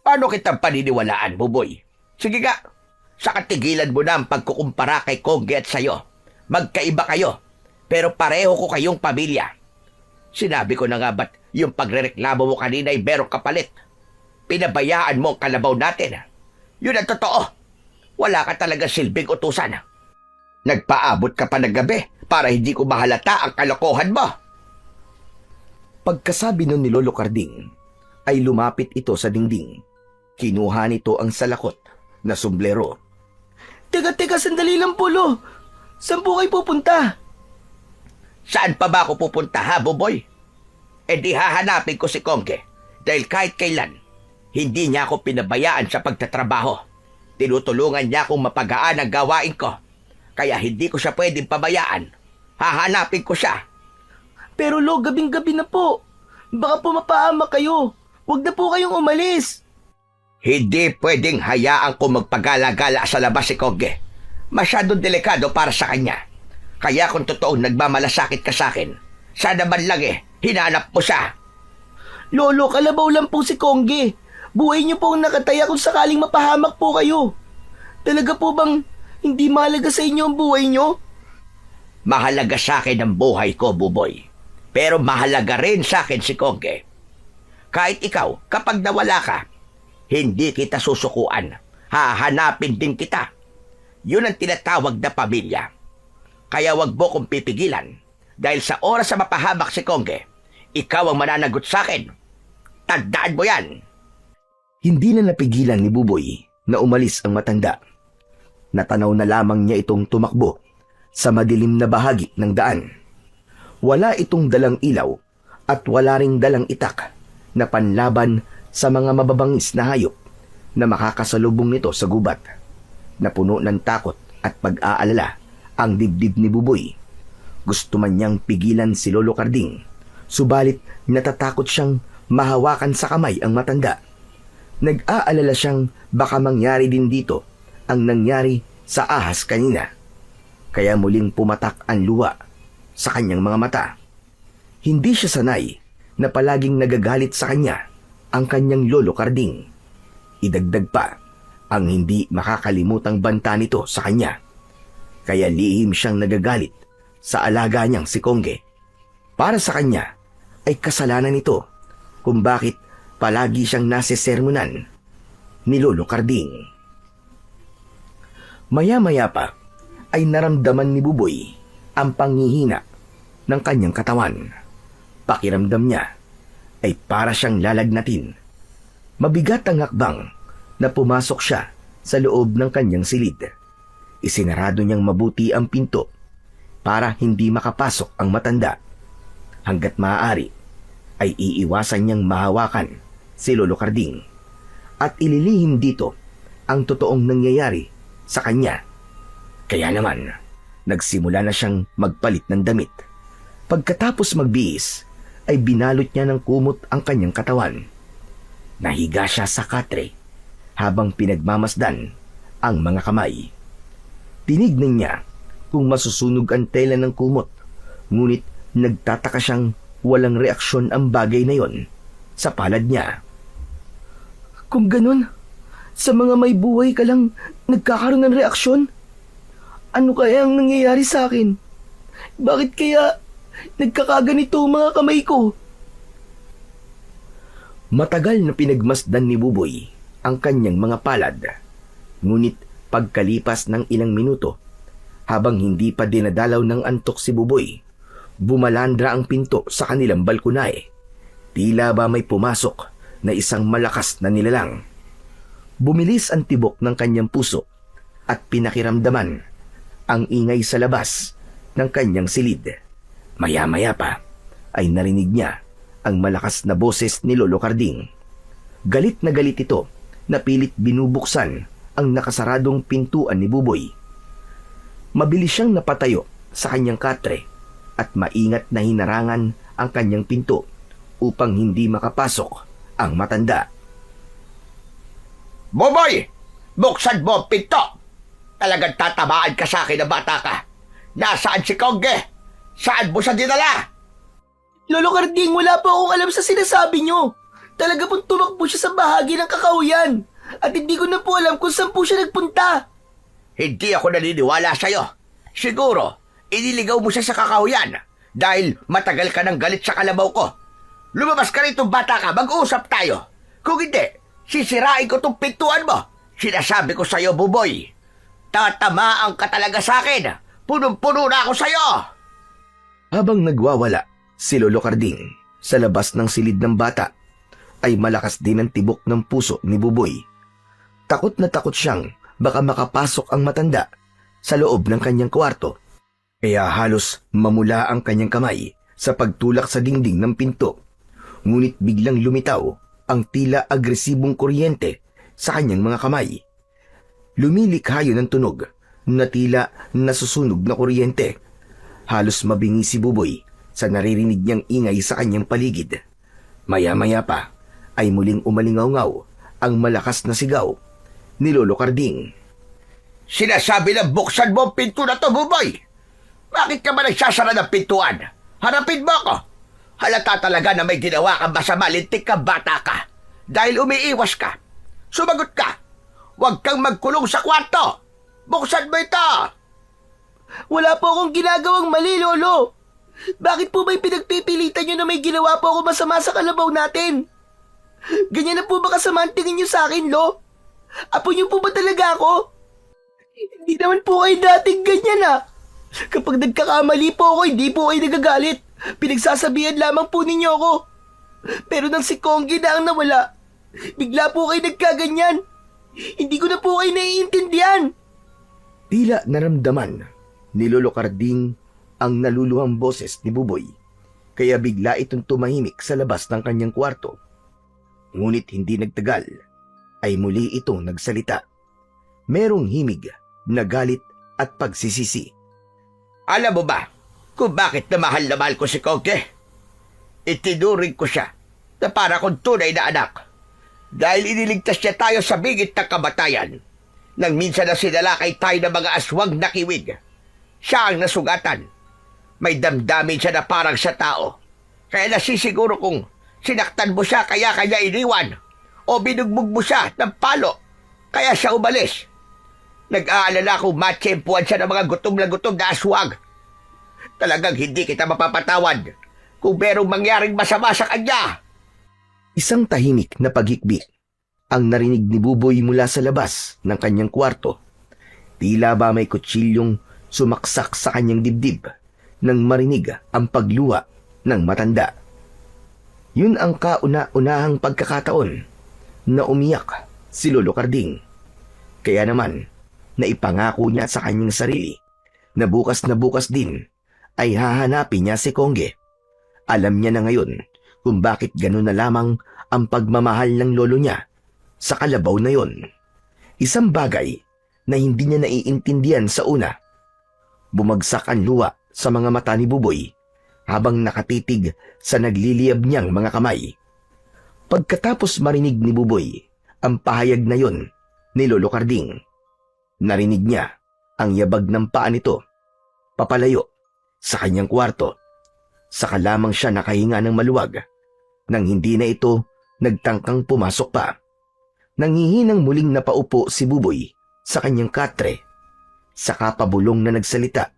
Speaker 2: Paano kitang paniniwalaan, Buboy? Sige nga, sa katigilan mo na ang pagkukumpara kay Kongge at sayo. Magkaiba kayo, pero pareho ko kayong pamilya. Sinabi ko na nga ba't yung pagrereklamo mo kanina ay merong kapalit? Pinabayaan mo ang kalabaw natin. Yun ang totoo. Wala ka talaga silbing utusan. Nagpaabot ka pa ng gabi para hindi ko mahalata ang kalokohan mo.
Speaker 1: Pagkasabi nun ni Lolo Karding, ay lumapit ito sa dingding. Kinuha nito ang salakot na sombrero.
Speaker 3: Teka, sandali lang po, Lo. Saan po kayo pupunta?
Speaker 2: Saan pa ba ako pupunta, ha, Buboy? E di hahanapin ko si Kongge dahil kahit kailan, hindi niya ako pinabayaan sa pagtatrabaho. Tinutulungan niya akong mapagaan ang gawain ko. Kaya hindi ko siya pwedeng pabayaan. Hahanapin ko siya.
Speaker 3: Pero Lo, gabing-gabi na po. Baka po mapahamak kayo. Huwag na po kayong umalis.
Speaker 2: Hindi pwedeng hayaan ko magpagala-gala sa labas si Kongge. Masyadong delikado para sa kanya. Kaya kung totoong nagmamalasakit ka sa akin, sana man lang hinanap mo siya.
Speaker 3: Lolo, kalabaw lang po si Kongge. Buhay niyo po ang nakataya kung sakaling mapahamak po kayo. Talaga po bang hindi mahalaga sa inyo ang buhay niyo?
Speaker 2: Mahalaga sa akin ang buhay ko, Buboy. Pero mahalaga rin sa akin si Kongge. Kahit ikaw, kapag nawala ka, hindi kita susukuan. Hahanapin din kita. Yun ang tinatawag na pamilya. Kaya wag mo kong pipigilan. Dahil sa oras na mapahamak si Kongge, ikaw ang mananagot sa akin. Tandaan mo yan.
Speaker 1: Hindi na napigilan ni Buboy na umalis ang matanda. Natanaw na lamang niya itong tumakbo sa madilim na bahagi ng daan. Wala itong dalang ilaw at wala ring dalang itak na panlaban sa mga mababangis na hayop na makakasalubong nito sa gubat. Napuno ng takot at pag-aalala ang dibdib ni Buboy. Gusto man niyang pigilan si Lolo Karding, subalit natatakot siyang mahawakan sa kamay ang matanda. Nag-aalala siyang baka mangyari din dito ang nangyari sa ahas kanina. Kaya muling pumatak ang luha sa kanyang mga mata. Hindi siya sanay na palaging nagagalit sa kanya ang kanyang Lolo Karding. Idagdag pa ang hindi makakalimutang banta nito sa kanya. Kaya lihim siyang nagagalit sa alaga niyang si Kongge. Para sa kanya ay kasalanan nito kung bakit palagi siyang nasesermonan ni Lolo Karding. Maya-maya pa ay naramdaman ni Buboy ang panghihina ng kanyang katawan. Pakiramdam niya ay para siyang lalagnatin. Mabigat ang hakbang na pumasok siya sa loob ng kanyang silid. Isinarado niyang mabuti ang pinto para hindi makapasok ang matanda. Hanggat maaari ay iiwasan niyang mahawakan si Lolo Carding at ililihim dito ang totoong nangyayari sa kanya. Kaya naman, nagsimula na siyang magpalit ng damit. Pagkatapos magbihis, ay binalot niya ng kumot ang kanyang katawan. Nahiga siya sa katre habang pinagmamasdan ang mga kamay. Tinignan niya kung masusunog ang tela ng kumot, ngunit nagtataka siyang walang reaksyon ang bagay na yon sa palad niya.
Speaker 3: Kung ganun, sa mga may buhay ka lang nagkakaroon ng reaksyon? Ano kaya ang nangyayari sa akin? Bakit kaya nagkakaganito ang mga kamay ko?
Speaker 1: Matagal na pinagmasdan ni Buboy ang kanyang mga palad. Ngunit pagkalipas ng ilang minuto, habang hindi pa dinadalaw ng antok si Buboy, bumalandra ang pinto sa kanilang balkonahe. Tila ba may pumasok na isang malakas na nilalang. Bumilis ang tibok ng kanyang puso at pinakiramdaman ang ingay sa labas ng kanyang silid. Maya-maya pa ay narinig niya ang malakas na boses ni Lolo Carding. Galit na galit ito na pilit binubuksan ang nakasaradong pintuan ni Buboy. Mabilis siyang napatayo sa kanyang katre at maingat na hinarangan ang kanyang pinto upang hindi makapasok ang matanda.
Speaker 2: Buboy! Buksan mo ang pinto! Talagang tatamaan ka sa akin na bata ka. Nasaan si Kongge? Saan mo siya dinala?
Speaker 3: Lolo Carding, wala pa akong alam sa sinasabi niyo. Talaga pong tumakbo siya sa bahagi ng kakahuyan. At hindi ko na po alam kung saan po siya nagpunta.
Speaker 2: Hindi ako naniniwala sa'yo. Siguro, iniligaw mo siya sa kakahuyan dahil matagal ka ng galit sa kalabaw ko. Lumabas ka rito, bata ka, mag-usap tayo. Kung hindi, sisirain ko tong pintuan mo. Sinasabi ko sa'yo, Buboy. Tatamaan ka talaga sa akin. Punong-puno na ako sa'yo.
Speaker 1: Habang nagwawala si Lolo Carding sa labas ng silid ng bata, ay malakas din ang tibok ng puso ni Buboy. Takot na takot siyang baka makapasok ang matanda sa loob ng kanyang kwarto. Kaya halos mamula ang kanyang kamay sa pagtulak sa dingding ng pinto. Ngunit biglang lumitaw ang tila agresibong kuryente sa kanyang mga kamay. Lumilikha yun ng tunog na tila nasusunog na kuryente. Halos mabingi si Buboy sa naririnig niyang ingay sa kanyang paligid. Maya-maya pa ay muling umalingaw-ngaw ang malakas na sigaw ni Lolo Carding.
Speaker 2: Sinasabi na buksan mo ang pinto na to, Buboy. Bakit ka ba nagsasara ng pintuan? Harapin mo ako. Halata talaga na may ginawa kang masama, lintik ka, bata ka. Dahil umiiwas ka. Sumagot ka. Huwag kang magkulong sa kwarto. Buksan mo ito.
Speaker 3: Wala po akong ginagawang mali, Lolo. Bakit po ba'y pinagpipilitan niyo na may ginawa po ako masama sa kalabaw natin? Ganyan na po ba kasama ang tingin niyo sa akin, Lo? Apo niyo po ba talaga ako? Hindi naman po kayo dating ganyan, ah. Kapag nagkakamali po ako, hindi po kayo nagagalit. Pinagsasabihan lamang po ninyo ako. Pero nang si Konggi na ang nawala, bigla po kayo nagkaganyan. Hindi ko na po kayo naiintindihan.
Speaker 1: Tila naramdaman ni Lolo Carding ang naluluhang boses ni Buboy, kaya bigla itong tumahimik sa labas ng kanyang kwarto. Ngunit hindi nagtagal, ay muli itong nagsalita. Merong himig na galit at pagsisisi.
Speaker 2: Alam mo ba kung bakit na mahal ko si Kongge? Itinuring ko siya na para kong tunay na anak. Dahil iniligtas niya tayo sa bingit ng kamatayan. Nang minsan na sinalakay tayo ng mga aswang na kiwig. Siya ang nasugatan. May damdamin siya na parang sa tao. Kaya nasisiguro kung sinaktan mo siya kaya kanya iniwan. O binugbog mo siya ng palo. Kaya siya umalis. Nag-aalala kung matsempuan siya ng mga gutom na aswang. Talagang hindi kita mapapatawad kung merong mangyaring masama sa kanya.
Speaker 1: Isang tahimik na paghikbi ang narinig ni Buboy mula sa labas ng kanyang kwarto. Tila ba may kutsilyong sumaksak sa kanyang dibdib nang marinig ang pagluha ng matanda. Yun ang kauna-unahang pagkakataon na umiyak si Lolo Carding. Kaya naman, naipangako niya sa kanyang sarili na bukas din ay hahanapin niya si Kongge. Alam niya na ngayon kung bakit gano'n na lamang ang pagmamahal ng lolo niya sa kalabaw na yon. Isang bagay na hindi niya naiintindihan sa una. Bumagsak ang luha sa mga mata ni Buboy habang nakatitig sa nagliliyab niyang mga kamay. Pagkatapos marinig ni Buboy ang pahayag na yon ni Lolo Carding, narinig niya ang yabag ng paa nito papalayo sa kanyang kwarto. Saka lamang siya nakahinga ng maluwag nang hindi na ito nagtangkang pumasok pa. Nanghihinang muling napaupo si Buboy sa kanyang katre, saka pabulong na nagsalita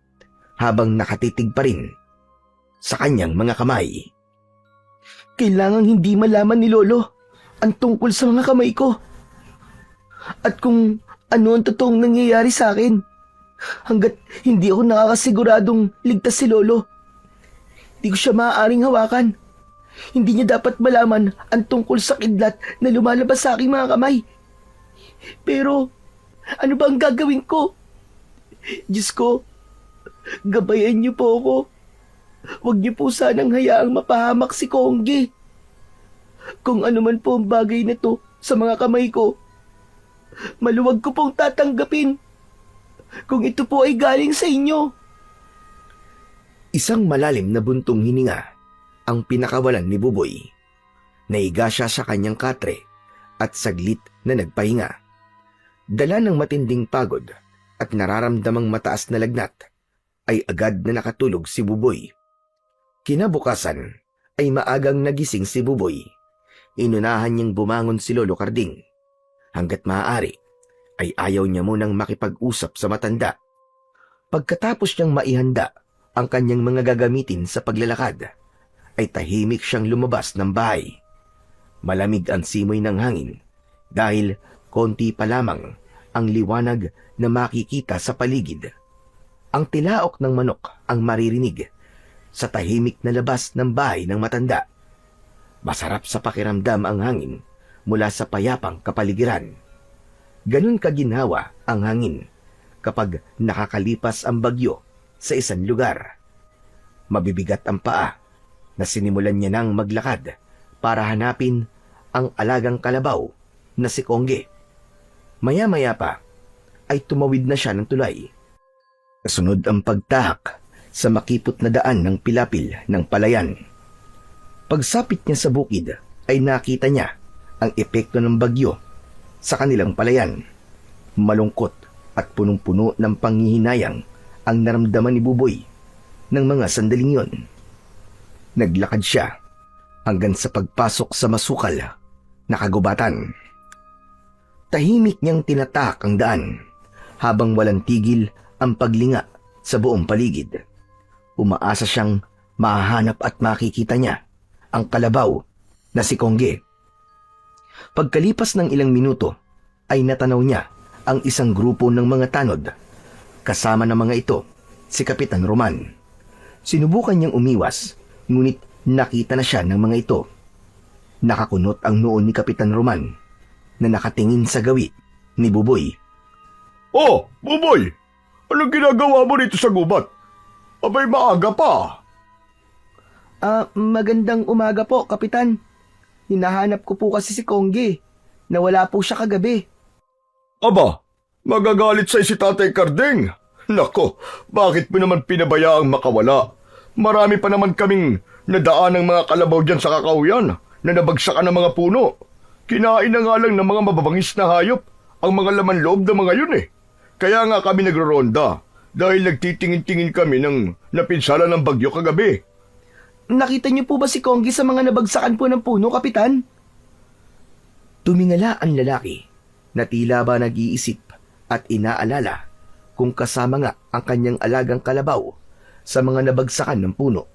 Speaker 1: habang nakatitig pa rin sa kanyang mga kamay.
Speaker 3: Kailangang hindi malaman ni Lolo ang tungkol sa mga kamay ko. At kung ano ang totoong nangyayari sa akin, hanggat hindi ako nakakasiguradong ligtas si Lolo, di ko siya maaaring hawakan. Hindi niya dapat malaman ang tungkol sa kidlat na lumalabas sa aking mga kamay. Pero, ano ba ang gagawin ko? Diyos ko, gabayan niyo po ako. Huwag niyo po sanang hayaang mapahamak si Kongge. Kung ano man po ang bagay na to sa mga kamay ko, maluwag ko pong tatanggapin. Kung ito po ay galing sa inyo.
Speaker 1: Isang malalim na buntong hininga ang pinakawalan ni Buboy. Naiga siya sa kanyang katre at saglit na nagpahinga. Dala ng matinding pagod at nararamdamang mataas na lagnat, ay agad na nakatulog si Buboy. Kinabukasan ay maagang nagising si Buboy. Inunahan niyang bumangon si Lolo Carding. Hanggat maaari ay ayaw niya munang makipag-usap sa matanda. Pagkatapos niyang maihanda ang kanyang mga gagamitin sa paglalakad, ay tahimik siyang lumabas ng bahay. Malamig ang simoy ng hangin dahil konti pa lamang ang liwanag na makikita sa paligid. Ang tilaok ng manok ang maririnig sa tahimik na labas ng bahay ng matanda. Masarap sa pakiramdam ang hangin mula sa payapang kapaligiran. Ganun kaginhawa ang hangin kapag nakakalipas ang bagyo sa isang lugar. Mabibigat ang paa na sinimulan niya nang maglakad para hanapin ang alagang kalabaw na si Kongge. Maya-maya pa ay tumawid na siya ng tulay. Kasunod ang pagtahak sa makipot na daan ng pilapil ng palayan. Pagsapit niya sa bukid ay nakita niya ang epekto ng bagyo sa kanilang palayan. Malungkot at punong-puno ng panghihinayang ang naramdaman ni Buboy ng mga sandaling yon. Naglakad siya hanggang sa pagpasok sa masukal na kagubatan. Tahimik niyang tinatak ang daan habang walang tigil ang paglinga sa buong paligid. Umaasa siyang mahahanap at makikita niya ang kalabaw na si Kongge. Pagkalipas ng ilang minuto ay natanaw niya ang isang grupo ng mga tanod. Kasama ng mga ito si Kapitan Roman. Sinubukan niyang umiwas, ngunit nakita na siya ng mga ito. Nakakunot ang noon ni Kapitan Roman na nakatingin sa gawi ni Buboy.
Speaker 2: Oh, Buboy! Anong ginagawa mo rito sa gubat? Abay, maaga pa.
Speaker 3: Magandang umaga po, Kapitan. Hinahanap ko po kasi si Kongge. Nawala po siya kagabi.
Speaker 2: Aba, magagalit sa si Tatay Carding. Nako, bakit mo naman pinabayaang makawala? Marami pa naman kaming nadaan ng mga kalabaw dyan sa kakauyan na nabagsakan ng mga puno. Kinain na nga lang ng mga mababangis na hayop ang mga laman loob ng mga yun eh. Kaya nga kami nagroronda dahil nagtitingin-tingin kami ng napinsala ng bagyo kagabi.
Speaker 3: Nakita niyo po ba si Kongge sa mga nabagsakan po ng puno, Kapitan?
Speaker 1: Tumingala ang lalaki na tila ba nag-iisip at inaalala kung kasama nga ang kanyang alagang kalabaw sa mga nabagsakan ng puno.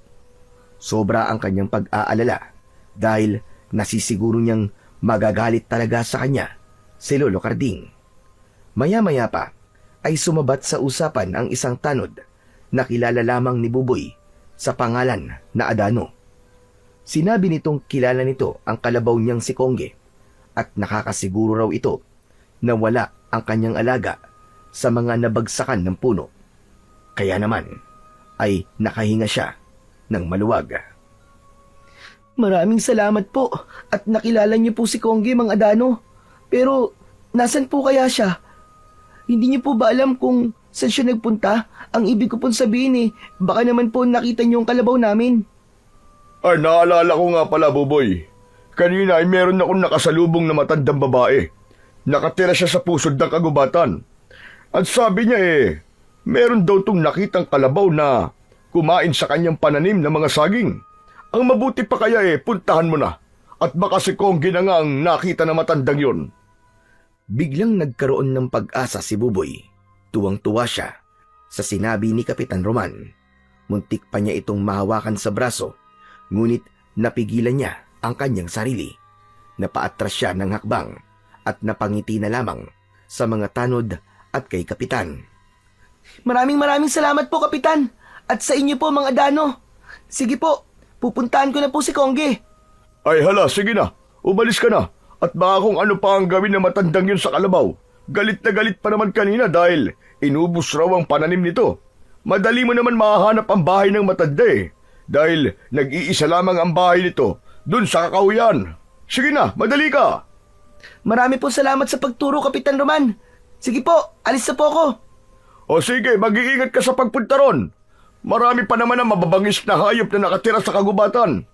Speaker 1: Sobra ang kanyang pag-aalala dahil nasisiguro niyang magagalit talaga sa kanya si Lolo Carding. Maya-maya pa ay sumabat sa usapan ang isang tanod na kilala lamang ni Buboy sa pangalan na Adano. Sinabi nitong kilala nito ang kalabaw niyang si Kongge at nakakasiguro raw ito na wala ang kanyang alaga sa mga nabagsakan ng puno. Kaya naman ay nakahinga siya ng maluwag.
Speaker 3: Maraming salamat po at nakilala niyo po si Kongge, Mang Adano. Pero nasan po kaya siya? Hindi niyo po ba alam kung saan siya nagpunta? Ang ibig ko pong sabihin baka naman po nakita niyo ang kalabaw namin.
Speaker 4: Ay, naalala ko nga pala, Buboy. Kanina ay meron akong nakasalubong na matandang babae. Nakatira siya sa pusod ng kagubatan. At sabi niya meron daw tong nakitang kalabaw na kumain sa kanyang pananim na mga saging. Ang mabuti pa kaya puntahan mo na. At baka si Kongge na nga ang nakita na matandang yon.
Speaker 1: Biglang nagkaroon ng pag-asa si Buboy. Tuwang-tuwa siya sa sinabi ni Kapitan Roman. Muntik pa niya itong mahawakan sa braso, ngunit napigilan niya ang kanyang sarili. Napaatras siya ng hakbang at napangiti na lamang sa mga tanod at kay Kapitan.
Speaker 3: Maraming salamat po, Kapitan. At sa inyo po, Mang Adano. Sige po, pupuntahan ko na po si Kongge.
Speaker 4: Ay hala, sige na. Umalis ka na. At baka kung ano pa ang gawin na matandang yun sa kalabaw. Galit na galit pa naman kanina dahil inubos raw ang pananim nito. Madali mo naman mahahanap ang bahay ng matanda dahil nag-iisa lamang ang bahay nito dun sa kakahuyan. Sige na, madali ka.
Speaker 3: Marami po salamat sa pagturo, Kapitan Roman. Sige po, alis na po ako.
Speaker 4: O sige, mag-iingat ka sa pagpunta ron. Marami pa naman ang mababangis na hayop na nakatira sa kagubatan.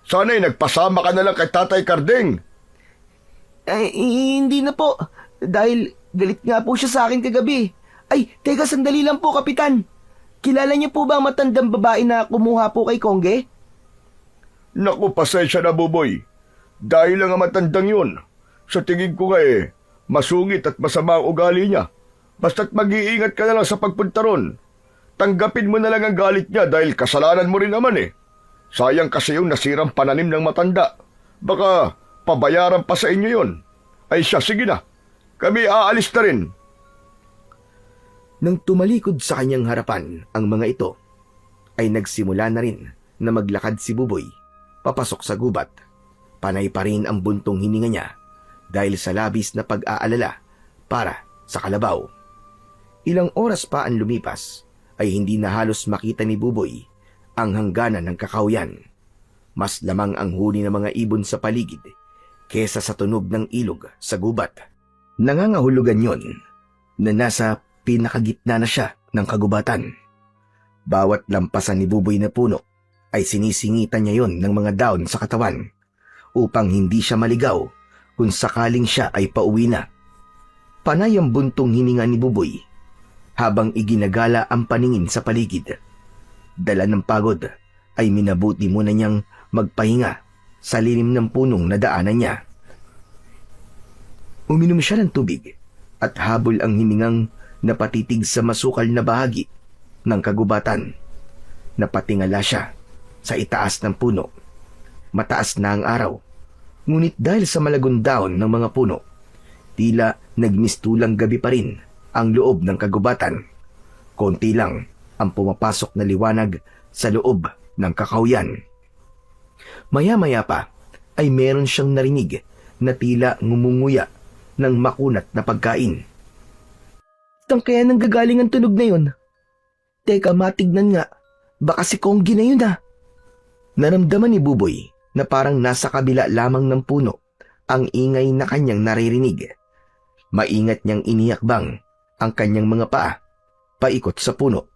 Speaker 4: Sana'y nagpasama ka na lang kay Tatay Karding.
Speaker 3: Ay, hindi na po. Dahil galit nga po siya sa akin kagabi. Ay, teka, sandali lang po, Kapitan. Kilala niyo po ba ang matandang babae na kumuha po kay Kongge?
Speaker 4: Naku, pasensya na, Buboy. Dahil lang ang matandang yun. Sa tingin ko nga masungit at masama ang ugali niya. Basta't mag-iingat ka na lang sa pagpunta ron. Tanggapin mo na lang ang galit niya dahil kasalanan mo rin naman Sayang kasi yung nasirang pananim ng matanda. Baka pabayaran pa sa inyo yon. Ay siya, sige na. Kami aalis na rin.
Speaker 1: Nang tumalikod sa kanyang harapan ang mga ito, ay nagsimula na rin na maglakad si Buboy papasok sa gubat. Panay pa rin ang buntong hininga niya dahil sa labis na pag-aalala para sa kalabaw. Ilang oras pa ang lumipas ay hindi na halos makita ni Buboy ang hangganan ng kakahuyan. Mas lamang ang huni ng mga ibon sa paligid kesa sa tunog ng ilog sa gubat. Nangangahulugan yon na nasa pinakagitna na siya ng kagubatan. Bawat lampasan ni Buboy na puno ay sinisingitan niya yon ng mga daon sa katawan upang hindi siya maligaw kung sakaling siya ay pauwi na. Panay ang buntong hininga ni Buboy habang iginagala ang paningin sa paligid. Dala ng pagod ay minabuti muna niyang magpahinga sa lilim ng punong nadaanan niya. Uminom siya ng tubig at habol ang hiningang napatitig sa masukal na bahagi ng kagubatan. Napatingala siya sa itaas ng puno. Mataas na ang araw, ngunit dahil sa malagong daon ng mga puno, tila nagmistulang gabi pa rin ang loob ng kagubatan. Konti lang ang pumapasok na liwanag sa loob ng kakahuyan. Maya-maya pa ay meron siyang narinig na tila ngumunguya ng makunat na pagkain.
Speaker 3: Saan kaya nanggagaling ang tunog na yun? Teka, matignan nga. Baka si Kongge na yun
Speaker 1: Naramdaman ni Buboy na parang nasa kabila lamang ng puno ang ingay na kanyang naririnig. Maingat niyang inihakbang ang kanyang mga paa paikot sa puno.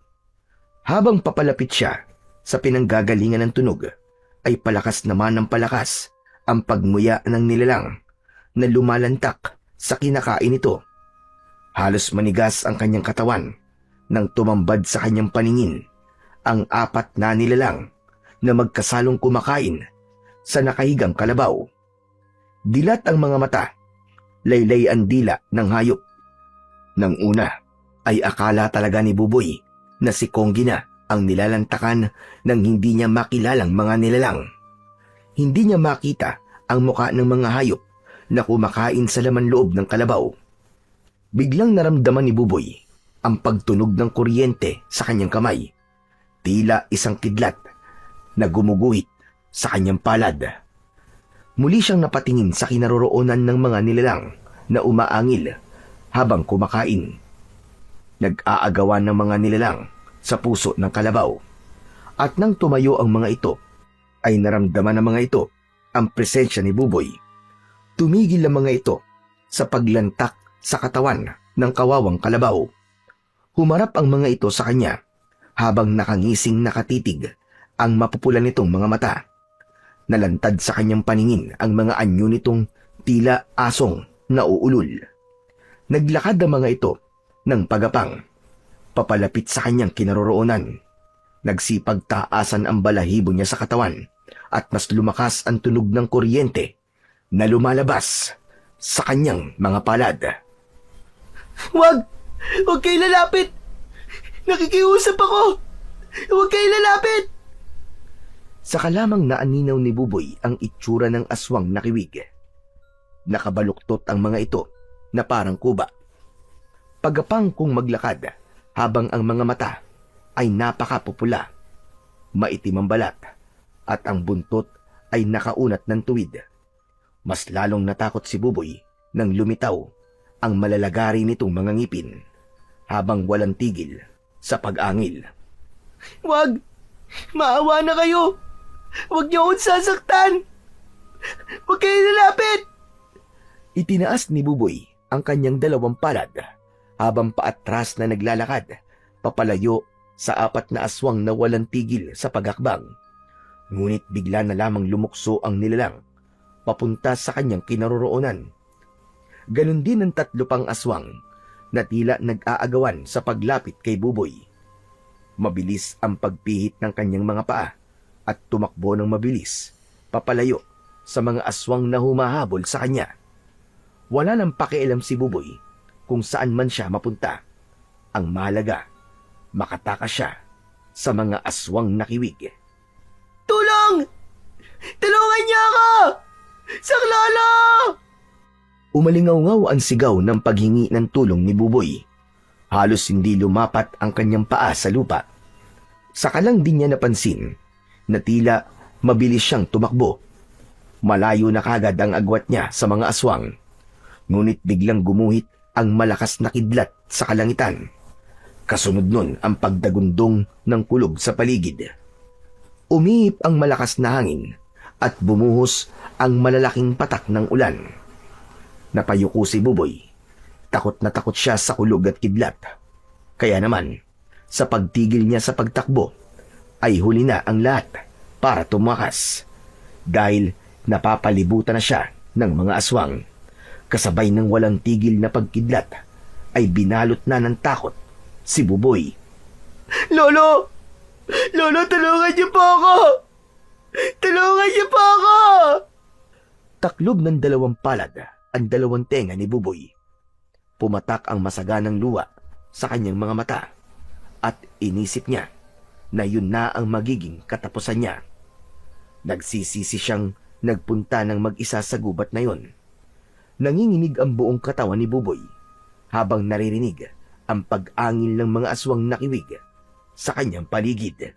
Speaker 1: Habang papalapit siya sa pinanggagalingan ng tunog, ay palakas naman ng palakas ang pagmuya ng nilalang na lumalantak sa kinakain nito. Halos manigas ang kanyang katawan nang tumambad sa kanyang paningin ang apat na nilalang na magkasalong kumakain sa nakahigang kalabaw. Dilat ang mga mata, laylay ang dila ng hayop. Nang una ay akala talaga ni Buboy na si Kongge na ang nilalantakan ng hindi niya makilalang mga nilalang. Hindi niya makita ang muka ng mga hayop na kumakain sa laman loob ng kalabaw. Biglang naramdaman ni Buboy ang pagtunog ng kuryente sa kanyang kamay. Tila isang kidlat na gumuguhit sa kanyang palad. Muli siyang napatingin sa kinaroroonan ng mga nilalang na umaangil habang kumakain. Nag-aagawan ng mga nilalang sa puso ng kalabaw. At nang tumayo ang mga ito, ay naramdaman ng mga ito ang presensya ni Buboy. Tumigil ang mga ito sa paglantak sa katawan ng kawawang kalabaw. Humarap ang mga ito sa kanya habang nakangising nakatitig ang mapupula nitong mga mata. Nalantad sa kanyang paningin ang mga anyo nitong tila asong nauulol. Naglakad ang mga ito ng pagapang, papalapit sa kanyang kinaroroonan. Nagsipag taasan ang balahibo niya sa katawan at mas lumakas ang tunog ng kuryente na lumalabas sa kanyang mga palad.
Speaker 3: Wag! Huwag kayo lalapit! Nakikiusap ako! Huwag kayo lalapit!
Speaker 1: Saka lamang naaninaw ni Buboy ang itsura ng aswang na kiwig. Nakabaluktot ang mga ito na parang kuba. Pagapang kong maglakad habang ang mga mata ay napakapupula, maitim ang balat, at ang buntot ay nakaunat ng tuwid. Mas lalong natakot si Buboy nang lumitaw ang malalagari nitong mga ngipin habang walang tigil sa pag-angil.
Speaker 3: Wag! Maawa na kayo! Huwag niyo akong sasaktan! Huwag kayo lalapit!
Speaker 1: Itinaas ni Buboy ang kanyang dalawang palad habang paatras na naglalakad papalayo sa apat na aswang na walang tigil sa paghakbang. Ngunit bigla na lamang lumukso ang nilalang papunta sa kanyang kinaroroonan. Ganon din ang tatlo pang aswang na tila nag-aagawan sa paglapit kay Buboy. Mabilis ang pagpihit ng kanyang mga paa at tumakbo ng mabilis papalayo sa mga aswang na humahabol sa kanya. Wala nang pakialam si Buboy kung saan man siya mapunta. Ang mahalaga, makatakas siya sa mga aswang na kiwig.
Speaker 3: Tulong! Tulungan niyo ako! Saklolo!
Speaker 1: Umalingaw-ngaw ang sigaw ng paghingi ng tulong ni Buboy. Halos hindi lumapat ang kanyang paa sa lupa. Saka lang din niya napansin na tila mabilis siyang tumakbo. Malayo na kagad ang agwat niya sa mga aswang. Ngunit biglang gumuhit ang malakas na kidlat sa kalangitan. Kasunod nun ang pagdagundong ng kulog sa paligid. Umihip ang malakas na hangin at bumuhos ang malalaking patak ng ulan. Napayuko si Buboy. Takot na takot siya sa kulog at kidlat. Kaya naman, sa pagtigil niya sa pagtakbo, ay huli na ang lahat para tumakas. Dahil napapalibutan na siya ng mga aswang. Kasabay ng walang tigil na pagkidlat, ay binalot na ng takot si Buboy.
Speaker 3: Lolo! Lolo, tulungan niyo po ako! Tulungan niyo po ako!
Speaker 1: Taklob ng dalawang palad ang dalawang tenga ni Buboy. Pumatak ang masaganang luha sa kanyang mga mata at inisip niya na yun na ang magiging katapusan niya. Nagsisisi siyang nagpunta ng mag-isa sa gubat na yun. Nanginginig ang buong katawan ni Buboy habang naririnig ang pag-angil ng mga aswang na kiwig sa kanyang paligid.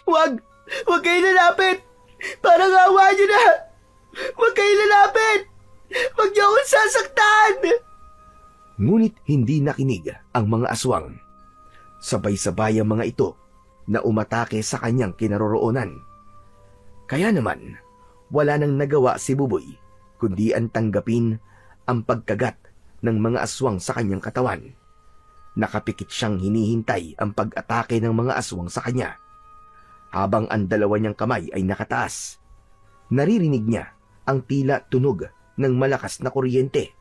Speaker 3: Wag! Wag kayo lalapit! Parang awa niyo na! Wag kayo lalapit! Wag niyo akong sasaktan!
Speaker 1: Ngunit hindi nakinig ang mga aswang. Sabay-sabay ang mga ito na umatake sa kanyang kinaroroonan. Kaya naman, wala nang nagawa si Buboy kundi ang tanggapin ang pagkagat ng mga aswang sa kanyang katawan. Nakapikit siyang hinihintay ang pag-atake ng mga aswang sa kanya. Habang ang dalawa niyang kamay ay nakataas, naririnig niya ang tila tunog ng malakas na kuryente.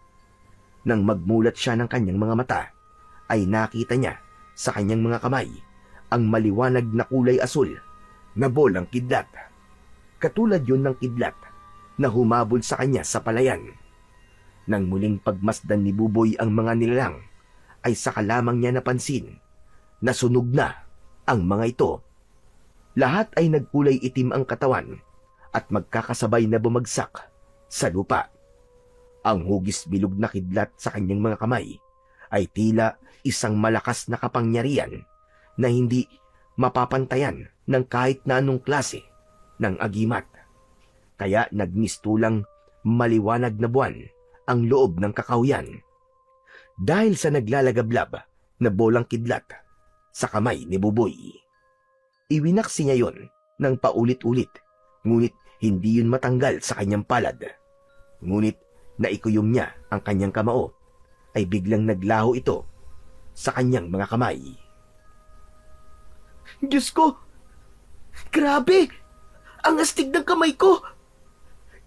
Speaker 1: Nang magmulat siya ng kanyang mga mata, ay nakita niya sa kanyang mga kamay ang maliwanag na kulay asul na bolang kidlat. Katulad yun ng kidlat na humabol sa kanya sa palayan. Nang muling pagmasdan ni Buboy ang mga nilalang, ay saka lamang niya napansin na sunog na ang mga ito. Lahat ay nagkulay itim ang katawan at magkakasabay na bumagsak sa lupa. Ang hugis bilog na kidlat sa kanyang mga kamay ay tila isang malakas na kapangyarihan na hindi mapapantayan ng kahit na anong klase ng agimat. kaya nagmistulang maliwanag na buwan ang loob ng kakawyan. Dahil sa naglalagablab na bolang kidlat sa kamay ni Buboy. Iwinaksi niya yon ng paulit-ulit, ngunit hindi yun matanggal sa kanyang palad. Ngunit naikuyom niya ang kanyang kamao, ay biglang naglaho ito sa kanyang mga kamay.
Speaker 3: Diyos ko! Grabe! Ang astig ng kamay ko!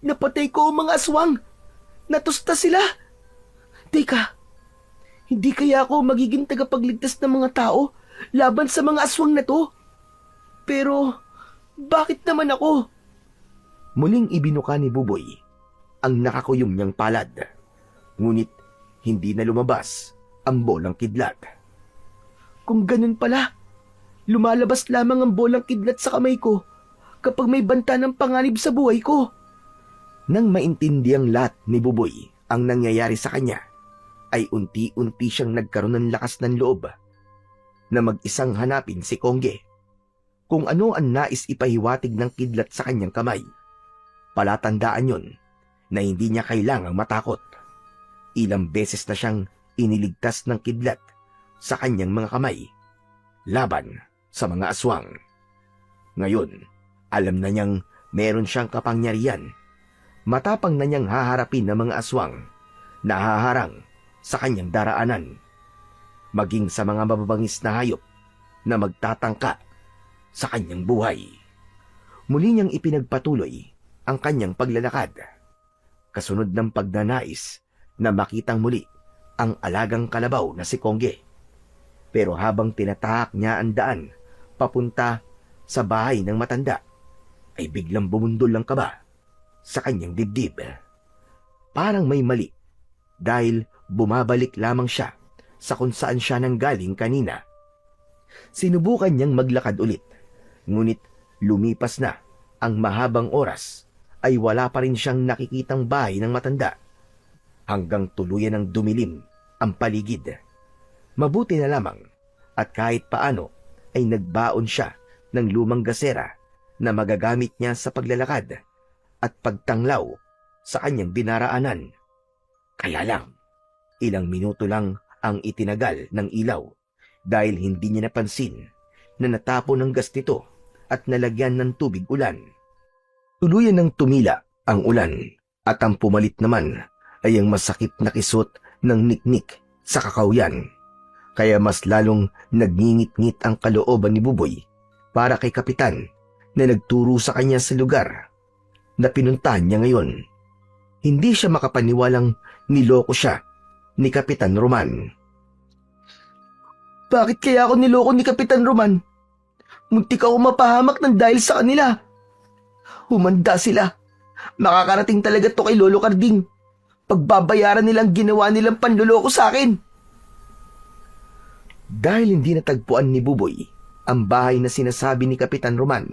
Speaker 3: Napatay ko ang mga aswang! Natusta sila! Teka, hindi kaya ako magiging tagapagligtas ng mga tao laban sa mga aswang na to? Pero, bakit naman ako?
Speaker 1: Muling ibinuka ni Buboy ang nakakuyom niyang palad, ngunit hindi na lumabas ang bolang kidlat.
Speaker 3: Kung ganun pala, lumalabas lamang ang bolang kidlat sa kamay ko kapag may banta ng panganib sa buhay ko.
Speaker 1: Nang maintindiang lahat ni Buboy ang nangyayari sa kanya, ay unti-unti siyang nagkaroon ng lakas ng loob na mag-isang hanapin si Kongge. Kung ano ang nais ipahiwatig ng kidlat sa kanyang kamay, palatandaan yon na hindi niya kailangang matakot. Ilang beses na siyang iniligtas ng kidlat sa kanyang mga kamay laban sa mga aswang. Ngayon, alam na niyang meron siyang kapangyarihan. Matapang na niyang haharapin ng mga aswang na haharang sa kanyang daraanan, maging sa mga mababangis na hayop na magtatangka sa kanyang buhay. Muli niyang ipinagpatuloy ang kanyang paglalakad, kasunod ng pagnanais na makitang muli ang alagang kalabaw na si Kongge. Pero habang tinatahak niya ang daan papunta sa bahay ng matanda, ay biglang bumundol ang kaba sa kanyang dibdib. Parang may mali dahil bumabalik lamang siya sa kung saan siya nanggaling kanina. Sinubukan niyang maglakad ulit, ngunit lumipas na ang mahabang oras ay wala pa rin siyang nakikitang bahay ng matanda, hanggang tuluyan ng dumilim ang paligid. Mabuti na lamang at kahit paano ay nagbaon siya ng lumang gasera na magagamit niya sa paglalakad at pagtanglaw sa kanyang dinaraanan. Kaya lang, ilang minuto lang ang itinagal ng ilaw dahil hindi niya napansin na natapon ng gas nito at nalagyan ng tubig ulan. Tuluyan ng tumila ang ulan at ang pumalit naman ay ang masakit na kisot ng niknik sa kakawyan. Kaya mas lalong nagngingit-ngit ang kalooban ni Buboy para kay Kapitan na nagturo sa kanya sa lugar na pinuntahan niya ngayon. Hindi siya makapaniwalang niloko siya ni Kapitan Roman.
Speaker 3: Bakit kaya ako niloko ni Kapitan Roman? Muntik ako mapahamak ng dahil sa kanila. Humanda sila. Makakarating talaga to kay Lolo Carding. Pagbabayaran nilang ginawa nilang panluloko sa akin.
Speaker 1: Dahil hindi natagpuan ni Buboy ang bahay na sinasabi ni Kapitan Roman,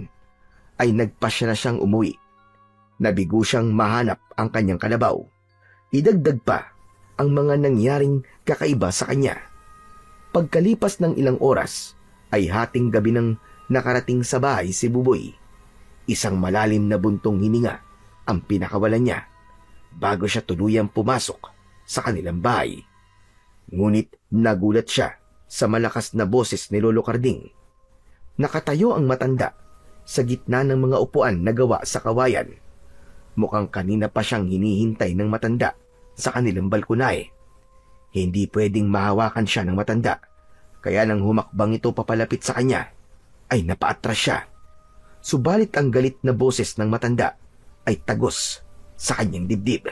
Speaker 1: ay nagpasya na siyang umuwi. Nabigo siyang mahanap ang kanyang kalabaw. Idagdag pa ang mga nangyaring kakaiba sa kanya. Pagkalipas ng ilang oras, ay hating gabi nang nakarating sa bahay si Buboy. Isang malalim na buntong hininga ang pinakawalan niya bago siya tuluyang pumasok sa kanilang bahay. Ngunit nagulat siya sa malakas na boses ni Lolo Carding. Nakatayo ang matanda sa gitna ng mga upuan na gawa sa kawayan. Mukhang kanina pa siyang hinihintay ng matanda sa kanilang balkonahe. Hindi pwedeng mahawakan siya ng matanda, kaya nang humakbang ito papalapit sa kanya, ay napaatras siya. Subalit ang galit na boses ng matanda ay tagos sa kanyang dibdib.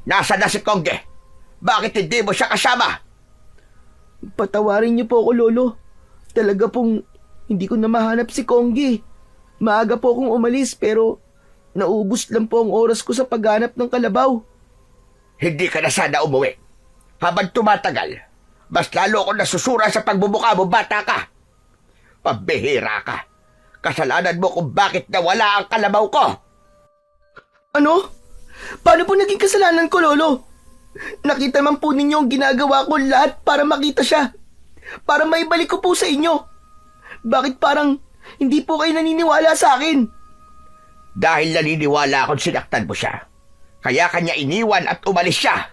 Speaker 2: Nasaan na si Kongge? Bakit hindi mo siya kasama?
Speaker 3: Patawarin niyo po ako, Lolo. Talaga pong hindi ko na mahanap si Kongge. Maaga po akong umalis pero naubos lang po ang oras ko sa paghanap ng kalabaw.
Speaker 2: Hindi ka na sana umuwi. Habang tumatagal, mas lalo ako nasusura sa pagbubuka mo, bata ka. Pambihira ka. Kasalanan mo kung bakit nawala ang kalabaw ko.
Speaker 3: Ano? Paano po naging kasalanan ko, Lolo? Nakita man po ninyo ang ginagawa ko lahat para makita siya. Para maibalik ko po sa inyo. Bakit parang hindi po kayo naniniwala sa akin?
Speaker 2: Dahil naniniwala akong sinaktan mo siya. Kaya kanya iniwan at umalis siya.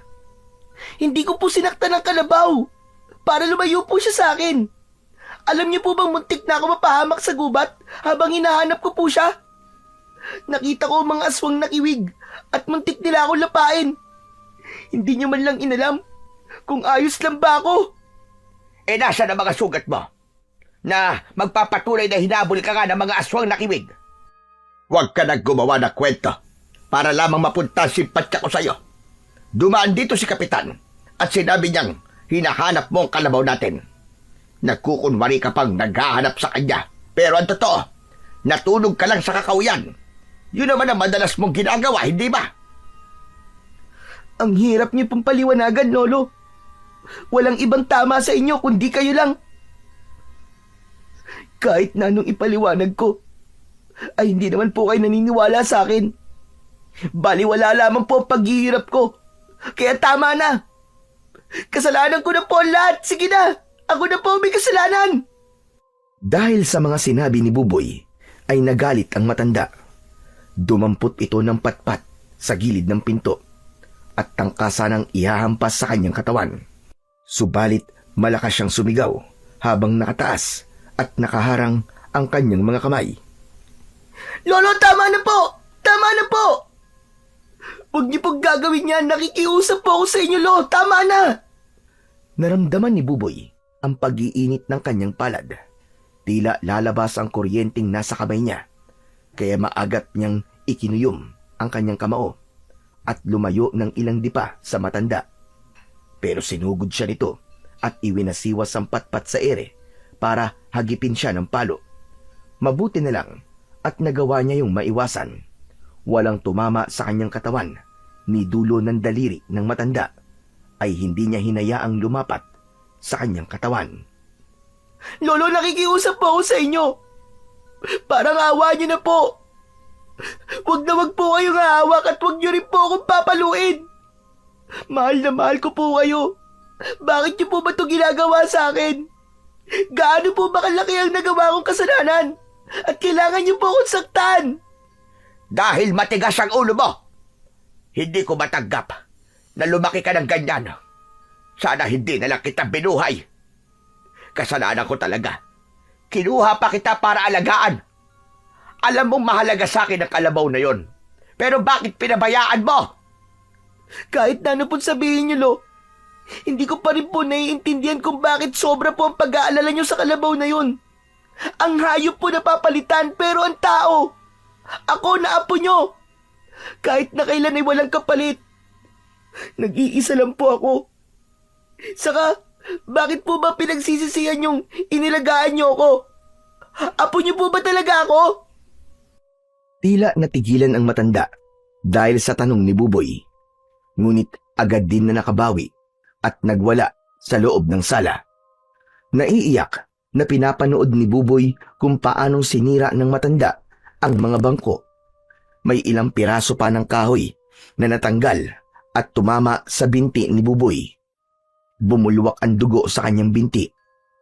Speaker 3: Hindi ko po sinaktan ng kalabaw. Para lumayo po siya sa akin. Alam niyo po bang muntik na ako mapahamak sa gubat habang hinahanap ko po siya? Nakita ko ang mga aswang nakiwig at muntik nila ako lapain. Hindi niyo man lang inalam kung ayos lang ba ako.
Speaker 2: Eh nasa na mga sugat mo? Na magpapatunay na hinabol ka nga ng mga aswang nakiwig. Huwag ka nang gumawa ng kwento para lamang mapunta ang simpatya ko sa'yo. Dumaan dito si Kapitan at sinabi niyang hinahanap mo ang kalabaw natin. Nagkukunwari ka pang naghahanap sa kanya. Pero ang totoo, natulog ka lang sa kakawiyan. Yun naman ang madalas mong ginagawa, hindi ba?
Speaker 3: Ang hirap niyo pong paliwanagan, Lolo. Walang ibang tama sa inyo kundi kayo lang. Kahit na anong ipaliwanag ko, ay hindi naman po kayo naniniwala sa akin. Baliwala lamang po ang paghihirap ko. Kaya tama na. Kasalanan ko na po ang lahat. Sige na. Ako na po may kasalanan.
Speaker 1: Dahil sa mga sinabi ni Buboy, ay nagalit ang matanda. Dumampot ito ng patpat sa gilid ng pinto at tangkasan ng ihahampas sa kanyang katawan. Subalit malakas siyang sumigaw habang nakataas at nakaharang ang kanyang mga kamay.
Speaker 3: Lolo, tama na po! Tama na po! Huwag niyo pong gagawin yan. Nakikiusap po ako sa inyo, Lo. Tama na!
Speaker 1: Naramdaman ni Buboy ang pag-iinit ng kanyang palad. Tila lalabas ang kuryenteng nasa kamay niya, kaya maagat niyang ikinuyom ang kanyang kamao at lumayo ng ilang dipa sa matanda. Pero sinugod siya nito at iwinasiwas ang patpat sa ere para hagipin siya ng palo. Mabuti na lang at nagawa niya yung maiwasan. Walang tumama sa kanyang katawan, ni dulo ng daliri ng matanda ay hindi niya hinayaang lumapat sa kanyang katawan.
Speaker 3: Lolo, nakikiusap po ako sa inyo. Parang awa niyo na po. Huwag na wag po kayong hahawak at huwag niyo rin po akong papaluin. Mahal na mahal ko po kayo. Bakit niyo po ba ito ginagawa sa akin? Gaano po ba kalaki ang nagawa kong kasalanan? At kailangan niyo po akong saktan.
Speaker 2: Dahil matigas ang ulo mo. Hindi ko matanggap na lumaki ka ng ganyan. Sana hindi na lang kita binuhay. Kasalanan ko talaga. Kinuha pa kita para alagaan. Alam mong mahalaga sa akin ang kalabaw na yon. Pero bakit pinabayaan mo?
Speaker 3: Kahit na ano pong sabihin niyo, Lo, hindi ko pa rin po naiintindihan kung bakit sobra po ang pag-aalala niyo sa kalabaw na yon. Ang hayop po napapalitan pero ang tao, ako na apo niyo. Kahit na kailan ay walang kapalit. Nag-iisa lang po ako. Saka, bakit po ba pinagsisisihan yung inilagaan niyo ako? Apo niyo po ba talaga ako?
Speaker 1: Tila natigilan ang matanda dahil sa tanong ni Buboy. Ngunit agad din na nakabawi at nagwala sa loob ng sala. Naiiyak na pinapanood ni Buboy kung paanong sinira ng matanda ang mga bangko. May ilang piraso pa ng kahoy na natanggal at tumama sa binti ni Buboy. Bumulwak ang dugo sa kanyang binti,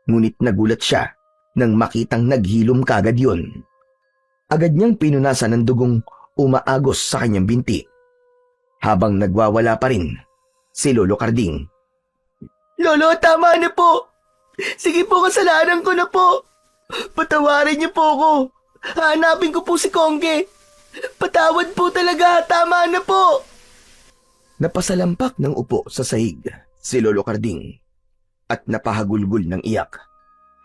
Speaker 1: ngunit nagulat siya nang makitang naghilom kagad yun. Agad niyang pinunasan ng dugong umaagos sa kanyang binti. Habang nagwawala pa rin si Lolo Carding.
Speaker 3: Lolo, tama na po. Sige po, kasalanan ko na po. Patawarin niyo po ako. Hanapin ko po si Kongge. Patawad po talaga, tama na po.
Speaker 1: Napasalampak ng upo sa sahig si Lolo Carding at napahagulgul ng iyak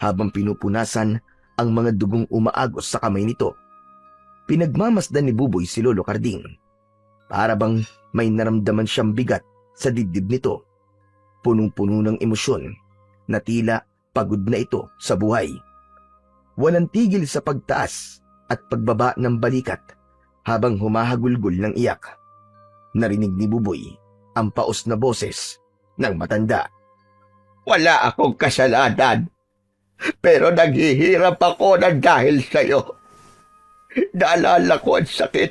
Speaker 1: habang pinupunasan ang mga dugong umaagos sa kamay nito. Pinagmamasdan ni Buboy si Lolo Carding. Para bang may naramdaman siyang bigat sa dibdib nito. Punong-puno ng emosyon na tila pagod na ito sa buhay. Walang tigil sa pagtaas at pagbaba ng balikat habang humahagulgul ng iyak. Narinig ni Buboy ang paos na boses ng matanda.
Speaker 2: Wala akong kasalanan. Pero naghihirap ako na dahil sa'yo. Naalala ko ang sakit.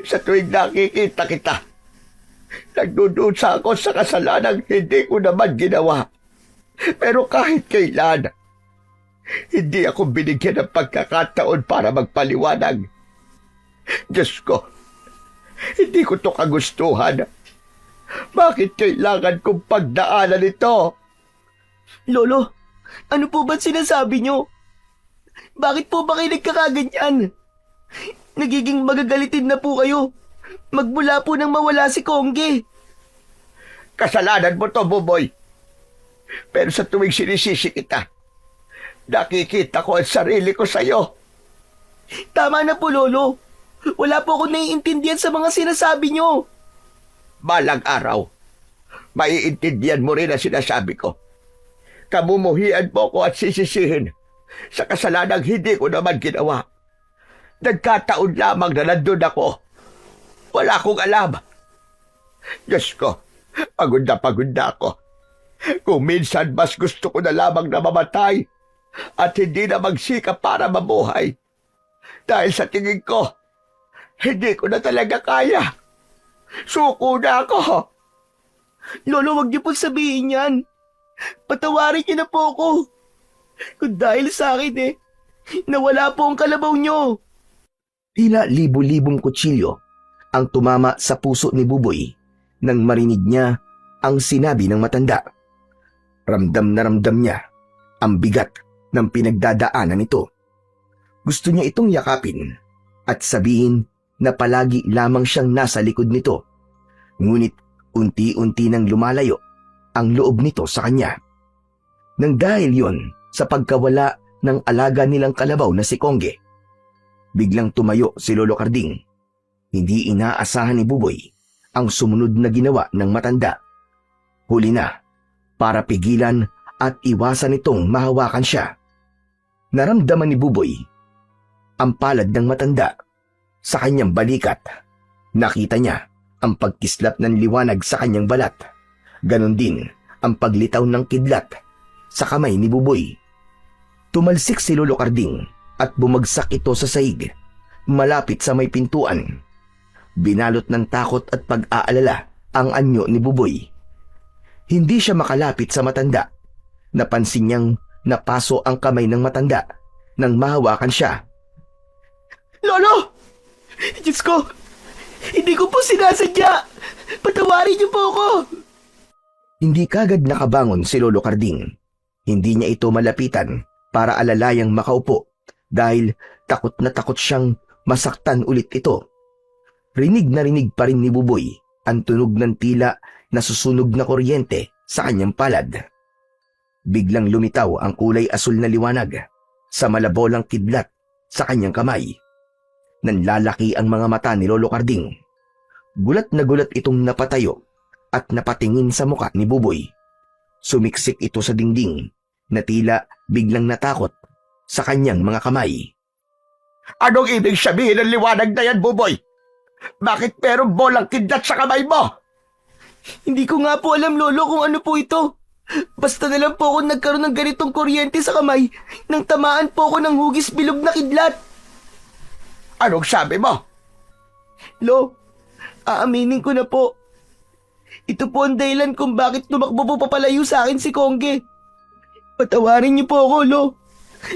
Speaker 2: Sa tuwing nakikita kita, nagdudusa ako sa kasalanang hindi ko naman ginawa. Pero kahit kailan, hindi ako binigyan ng pagkakataon para magpaliwanag. Diyos ko, hindi ko to kagustuhan. Bakit kailangan kong pagdaanan ito?
Speaker 3: Lolo, ano po ba sinasabi nyo? Bakit po ba kayo nagkakaganyan? Nagiging magagalitin na po kayo. Magmula po nang mawala si Kongge.
Speaker 2: Kasalanan mo to, Buboy. Pero sa tuwing sinisisi kita, nakikita ko ang sarili ko sa'yo.
Speaker 3: Tama na po, Lolo. Wala po akong naiintindihan sa mga sinasabi nyo.
Speaker 2: Balang araw, maiintindihan mo rin ang sinasabi ko. Kamumuhian mo ko at sisisihin sa kasalanang hindi ko naman ginawa. Nagkataon lamang na nandun ako. Wala akong alam. Diyos ko, pagod na ako. Kung minsan mas gusto ko na lamang na mamatay at hindi na magsikap para mabuhay. Dahil sa tingin ko, hindi ko na talaga kaya. Suko na ako.
Speaker 3: Lolo, wag niyo po sabihin yan. Patawarin niyo na po ako. Kung dahil sa akin nawala po ang kalabaw niyo.
Speaker 1: Tila libu-libong kutsilyo ang tumama sa puso ni Buboy nang marinig niya ang sinabi ng matanda. Ramdam na ramdam niya ang bigat ng pinagdadaanan nito. Gusto niya itong yakapin at sabihin na palagi lamang siyang nasa likod nito. Ngunit unti-unti nang lumalayo ang loob nito sa kanya. Nang dahil yon sa pagkawala ng alaga nilang kalabaw na si Kongge, biglang tumayo si Lolo Carding. Hindi inaasahan ni Buboy ang sumunod na ginawa ng matanda. Huli na para pigilan at iwasan itong mahawakan siya. Naramdaman ni Buboy ang palad ng matanda sa kanyang balikat. Nakita niya ang pagkislap ng liwanag sa kanyang balat. Ganon din ang paglitaw ng kidlat sa kamay ni Buboy. Tumalsik si Lolo Carding at bumagsak ito sa sahig, malapit sa may pintuan. Binalot ng takot at pag-aalala ang anyo ni Buboy. Hindi siya makalapit sa matanda. Napansin niyang napaso ang kamay ng matanda nang mahawakan siya.
Speaker 3: Lolo! Diyos ko! Hindi ko po sinasadya! Patawarin niyo po ako!
Speaker 1: Hindi kagad nakabangon si Lolo Carding. Hindi niya ito malapitan para alalayang makaupo dahil takot na takot siyang masaktan ulit ito. Rinig na rinig pa rin ni Buboy ang tunog ng tila nasusunog na kuryente sa kanyang palad. Biglang lumitaw ang kulay asul na liwanag sa malabolang kidlat sa kanyang kamay. Nanlalaki ang mga mata ni Lolo Carding. Gulat na gulat itong napatayo at napatingin sa muka ni Buboy. Sumiksik ito sa dingding na tila biglang natakot sa kanyang mga kamay.
Speaker 2: Anong ibig sabihin ng liwanag na yan, Buboy? Bakit meron bolang kidlat sa kamay mo?
Speaker 3: Hindi ko nga po alam, Lolo, kung ano po ito. Basta na lang po ako nagkaroon ng ganitong kuryente sa kamay nang tamaan po ako ng hugis bilog na kidlat.
Speaker 2: Anong sabi mo?
Speaker 3: Lo, aaminin ko na po. Ito po ang dahilan kung bakit tumakbo po papalayo sa akin si Kongge. Patawarin niyo po ako, Lo.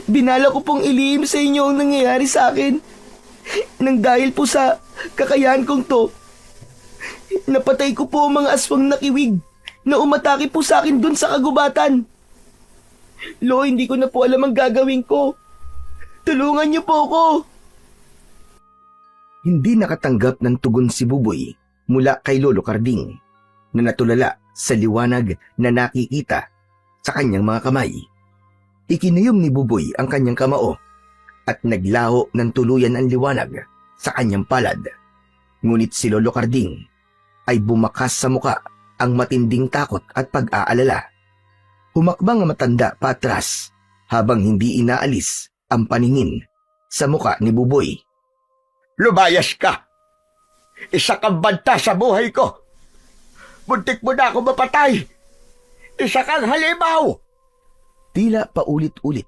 Speaker 3: Binala ko pong ilihim sa inyo ang nangyayari sa akin. Nang dahil po sa kakayahan kong to, napatay ko po ang mga aswang na kiwig na umatake po sa akin dun sa kagubatan. Lo, hindi ko na po alam ang gagawin ko. Tulungan niyo po ako.
Speaker 1: Hindi nakatanggap ng tugon si Buboy mula kay Lolo Carding na natulala sa liwanag na nakikita sa kanyang mga kamay. Ikinuyom ni Buboy ang kanyang kamao at naglaho ng tuluyan ang liwanag sa kanyang palad. Ngunit si Lolo Carding ay bumakas sa muka ang matinding takot at pag-aalala. Humakbang ang matanda patras habang hindi inaalis ang paningin sa muka ni Buboy.
Speaker 2: Lumayas ka! Isa kang banta sa buhay ko! Muntik mo na ako mapatay! Isa kang halimaw!
Speaker 1: Tila paulit-ulit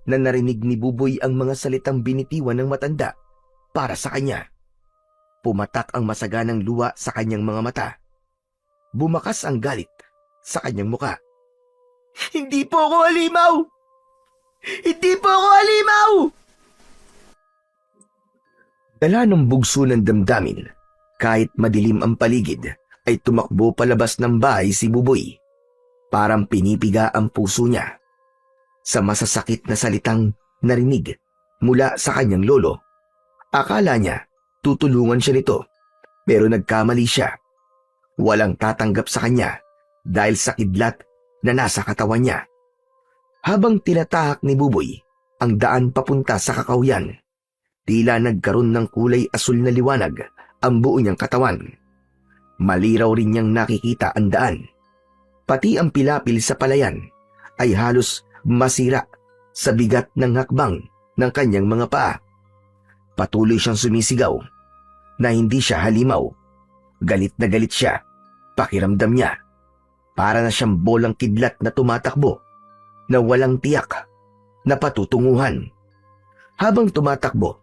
Speaker 1: na narinig ni Buboy ang mga salitang binitiwan ng matanda para sa kanya. Pumatak ang masaganang luha sa kanyang mga mata. Bumakas ang galit sa kanyang muka.
Speaker 3: Hindi po ako halimaw! Hindi po ako halimaw!
Speaker 1: Dala ng bugso ng damdamin, kahit madilim ang paligid, ay tumakbo palabas ng bahay si Buboy. Parang pinipiga ang puso niya sa masasakit na salitang narinig mula sa kanyang lolo. Akala niya tutulungan siya nito, pero nagkamali siya. Walang tatanggap sa kanya dahil sa kidlat na nasa katawan niya. Habang tinatahak ni Buboy ang daan papunta sa kakawyan, tila nagkaroon ng kulay asul na liwanag ang buo niyang katawan. Maliraw rin niyang nakikita ang daan. Pati ang pilapil sa palayan ay halos masira sa bigat ng hakbang ng kanyang mga paa. Patuloy siyang sumisigaw na hindi siya halimaw. Galit na galit siya. Pakiramdam niya, para na siyang bolang kidlat na tumatakbo, na walang tiyak, na patutunguhan. Habang tumatakbo,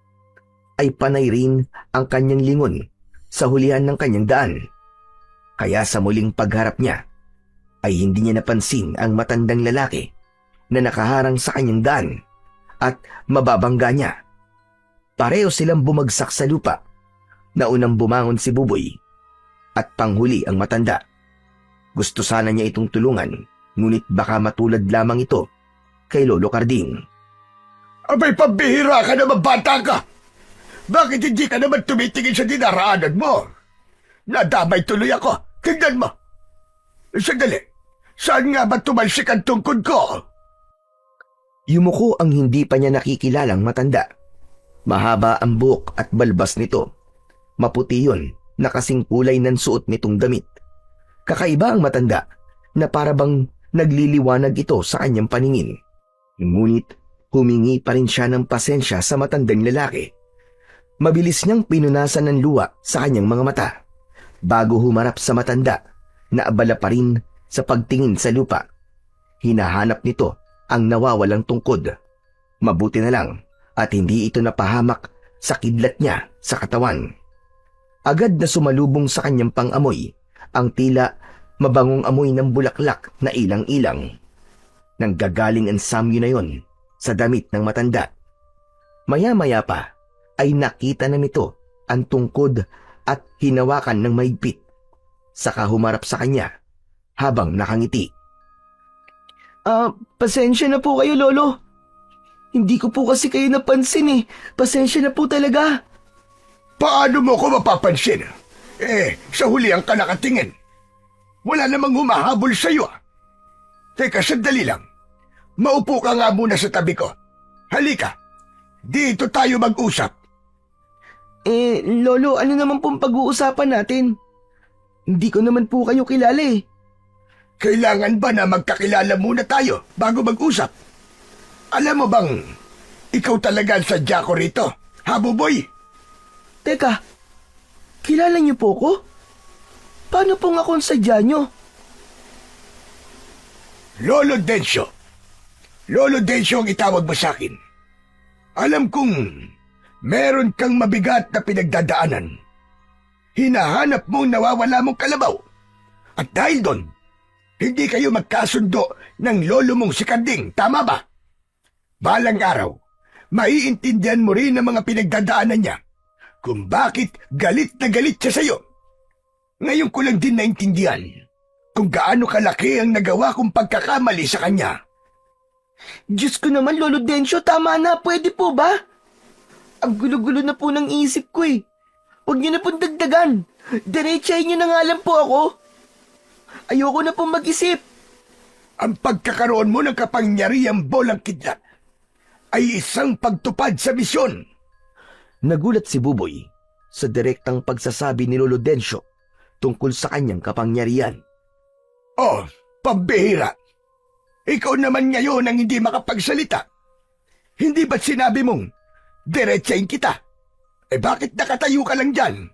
Speaker 1: ay panay rin ang kanyang lingon sa hulihan ng kanyang daan. Kaya sa muling pagharap niya, ay hindi niya napansin ang matandang lalaki na nakaharang sa kanyang daan at mababangga niya. Pareho silang bumagsak sa lupa. Naunang bumangon si Buboy at panghuli ang matanda. Gusto sana niya itong tulungan, ngunit baka matulad lamang ito kay Lolo Carding.
Speaker 4: Abay, pambihira ka naman, bata ka! Bakit hindi ka naman tumitingin sa dinaraanan mo? Nadamay tuloy ako. Tingnan mo. Sandali. Saan nga ba tumalsik ang tungkod ko?
Speaker 1: Yumuko ang hindi pa niya nakikilalang matanda. Mahaba ang buhok at balbas nito. Maputi yun na kasing kulay ng suot nitong damit. Kakaiba ang matanda na parabang nagliliwanag ito sa kanyang paningin. Ngunit humingi pa rin siya ng pasensya sa matandang lalaki. Mabilis niyang pinunasan ng luha sa kanyang mga mata bago humarap sa matanda na abala pa rin sa pagtingin sa lupa. Hinahanap nito ang nawawalang tungkod. Mabuti na lang at hindi ito napahamak sa kidlat niya sa katawan. Agad na sumalubong sa kanyang pang-amoy ang tila mabangong amoy ng bulaklak na ilang-ilang. Nanggagaling ang samyo na yon sa damit ng matanda. Maya-maya pa ay nakita na nito ang tungkod at hinawakan ng mahigpit. Saka humarap sa kanya habang nakangiti.
Speaker 3: Pasensya na po kayo, Lolo. Hindi ko po kasi kayo napansin eh. Pasensya na po talaga.
Speaker 4: Paano mo ko mapapansin? Sa hulihan ka nakatingin. Wala namang humahabol sa'yo. Teka, sandali lang. Maupo ka nga muna sa tabi ko. Halika. Dito tayo mag-usap.
Speaker 3: Lolo, ano naman pong pag-uusapan natin? Hindi ko naman po kayo kilala eh.
Speaker 4: Kailangan ba na magkakilala muna tayo bago mag-usap? Alam mo bang, ikaw talaga ang sadya ko rito, ha, Buboy?
Speaker 3: Teka, kilala niyo po ko? Paano pong ako ang sadya niyo?
Speaker 4: Lolo Densyo. Lolo Densyo ang itawag mo sa akin. Alam kong meron kang mabigat na pinagdadaanan. Hinahanap mo nawawala mong kalabaw. At dahil doon, hindi kayo magkasundo ng lolo mong si Carding, tama ba? Balang araw, maiintindihan mo rin ang mga pinagdadaanan niya kung bakit galit na galit siya sa'yo. Ngayon ko lang din naintindihan kung gaano kalaki ang nagawa kong pagkakamali sa kanya.
Speaker 3: Diyos ko naman, Lolo Densyo, tama na, pwede po ba? Ang gulo-gulo na po ng isip ko eh. Huwag niyo na pong dagdagan. Diretsahin niyo na nga lang po ako. Ayoko na pong mag-isip.
Speaker 4: Ang pagkakaroon mo ng kapangyarihang bolang kidlat ay isang pagtupad sa misyon.
Speaker 1: Nagulat si Buboy sa direktang pagsasabi ni Lolo Densyo tungkol sa kanyang kapangyarihan.
Speaker 4: Oh, pambihira. Ikaw naman ngayon ang hindi makapagsalita. Hindi ba't sinabi mong diretsahin kita? Bakit nakatayo ka lang dyan?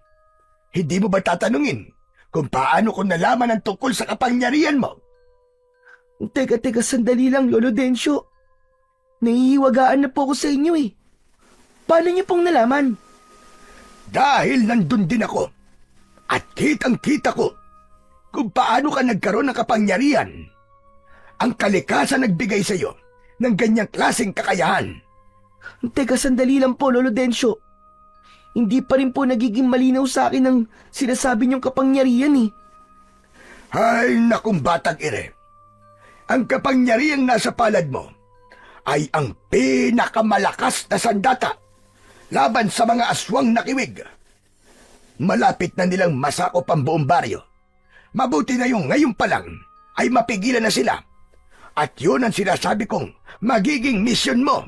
Speaker 4: Hindi mo ba tatanungin kung paano ko nalaman ang tungkol sa kapangyarihan mo?
Speaker 3: Teka, sandali lang, Lolo Densyo. Nahihiwagaan na po ako sa inyo eh. Paano niyo pong nalaman?
Speaker 4: Dahil nandun din ako. At kitang-kita ko kung paano ka nagkaroon ng kapangyarihan. Ang kalikasan nagbigay sa iyo ng ganyang klaseng kakayahan.
Speaker 3: Teka, sandali lang po, Lolo Densyo. hindi pa rin po nagiging malinaw sa akin ang sinasabi niyong kapangyarihan eh.
Speaker 4: Ay, nakong batang ire. Ang kapangyarihang nasa palad mo ay ang pinakamalakas na sandata laban sa mga aswang na kiwig. Malapit na nilang masakop ang buong baryo. Mabuti na yung ngayon pa lang ay mapigilan na sila. At yun ang sinasabi kong magiging misyon mo.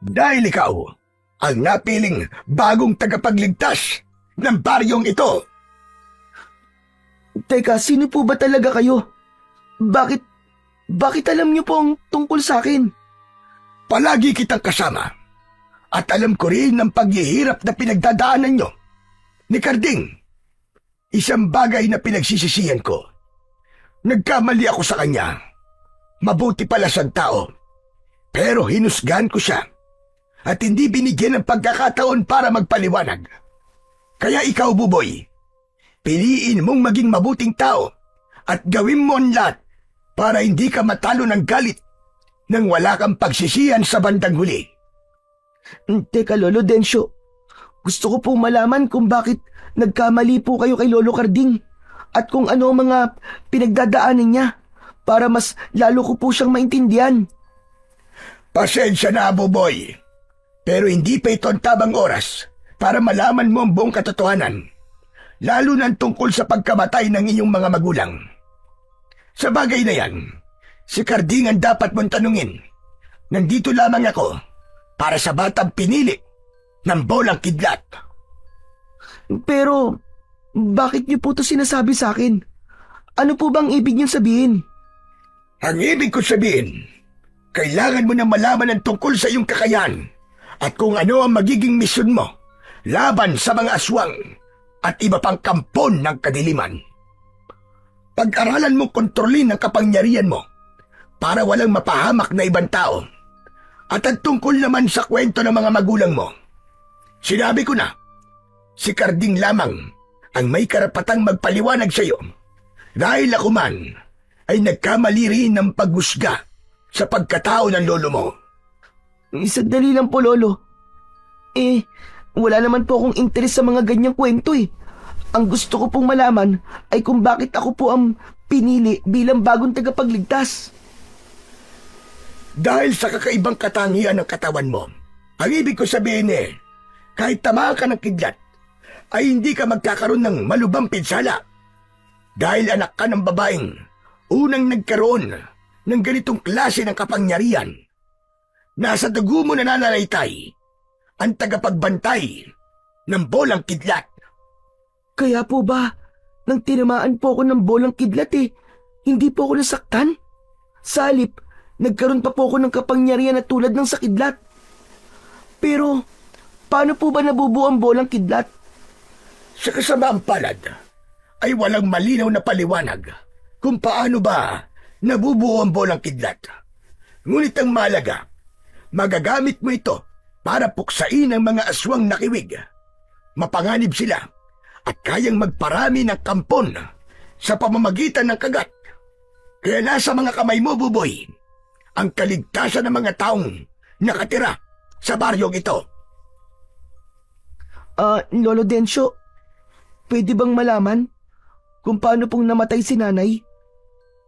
Speaker 4: Dahil ikaw ang napiling bagong tagapagligtas ng baryong ito.
Speaker 3: Teka, sino po ba talaga kayo? Bakit alam niyo po ang tungkol sa akin?
Speaker 4: Palagi kitang kasama. At alam ko rin ang paghihirap na pinagdadaanan nyo. Ni Carding, isang bagay na pinagsisisihan ko. Nagkamali ako sa kanya. Mabuti pala siyang tao. Pero hinusgahan ko siya. At hindi binigyan ng pagkakataon para magpaliwanag. Kaya ikaw, Buboy, piliin mong maging mabuting tao at gawin mo ang lahat para hindi ka matalo ng galit nang wala kang pagsisihan sa bandang huli.
Speaker 3: Teka, Lolo Densyo. Gusto ko pong malaman kung bakit nagkamali po kayo kay Lolo Carding at kung ano ang mga pinagdadaanan niya para mas lalo ko po siyang maintindihan.
Speaker 4: Pasensya na, Buboy. Pero hindi pa ito ang tamang oras para malaman mo ang buong katotohanan, lalo na tungkol sa pagkamatay ng iyong mga magulang. Sa bagay na yan, si Carding ang dapat mong tanungin. Nandito lamang ako para sa batang pinili ng bolang kidlat.
Speaker 3: Pero, bakit niyo po ito sinasabi sa akin? Ano po bang ibig niyong sabihin?
Speaker 4: Ang ibig ko sabihin, kailangan mo na malaman ang tungkol sa iyong kakayahan at kung ano ang magiging misyon mo laban sa mga aswang at iba pang kampon ng kadiliman. Pag-aralan mong kontrolin ang kapangyarihan mo para walang mapahamak na ibang tao. At ang tungkol naman sa kwento ng mga magulang mo, sinabi ko na, si Carding lamang ang may karapatang magpaliwanag sa iyo dahil ako man ay nagkamali rin ng paghusga sa pagkatao ng lolo mo.
Speaker 3: Sandali lang po, Lolo. Wala naman po akong interes sa mga ganyang kwento eh. Ang gusto ko pong malaman ay kung bakit ako po ang pinili bilang bagong tagapagligtas.
Speaker 4: Dahil sa kakaibang katangian ng katawan mo, ang ibig ko sabihin kahit tamaan ka ng kidlat, ay hindi ka magkakaroon ng malubhang pinsala. Dahil anak ka ng babaeng unang nagkaroon ng ganitong klase ng kapangyarihan. Nasa dugo mo nananalaytay ang tagapagbantay ng bolang kidlat.
Speaker 3: Kaya po ba, nang tinamaan po ako ng bolang kidlat hindi po ako nasaktan? Sa halip, nagkaroon pa po ako ng kapangyarihan na tulad ng sa kidlat. Pero, paano po ba nabubuo ang bolang kidlat?
Speaker 4: Sa kasamaang palad, ay walang malinaw na paliwanag kung paano ba nabubuo ang bolang kidlat. Ngunit ang mahalaga, magagamit mo ito para puksain ang mga aswang nakiwig. Mapanganib sila at kayang magparami ng kampon sa pamamagitan ng kagat. Kaya nasa mga kamay mo, Buboy, ang kaligtasan ng mga taong nakatira sa baryong ito.
Speaker 3: Lolo Densyo, pwede bang malaman kung paano pong namatay si nanay?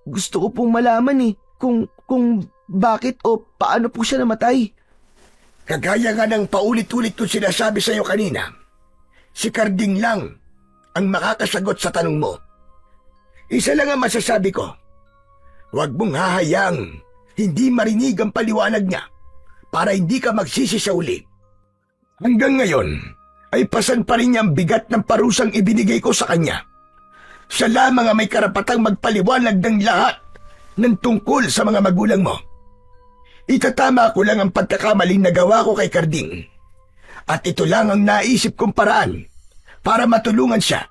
Speaker 3: Gusto ko pong malaman kung bakit o paano po siya namatay.
Speaker 4: Kagaya nga ng paulit-ulit ko sinasabi sa iyo kanina, si Carding lang ang makakasagot sa tanong mo. Isa lang ang masasabi ko, huwag mong hahayaang hindi marinig ang paliwanag niya para hindi ka magsisi sa uli. Hanggang ngayon, ay pasan pa rin niya ang bigat ng parusang ibinigay ko sa kanya. Siya lamang ang may karapatang magpaliwanag ng lahat ng tungkol sa mga magulang mo. Itatama ko lang ang pagkakamaling nagawa ko kay Carding. At ito lang ang naisip kong paraan para matulungan siya.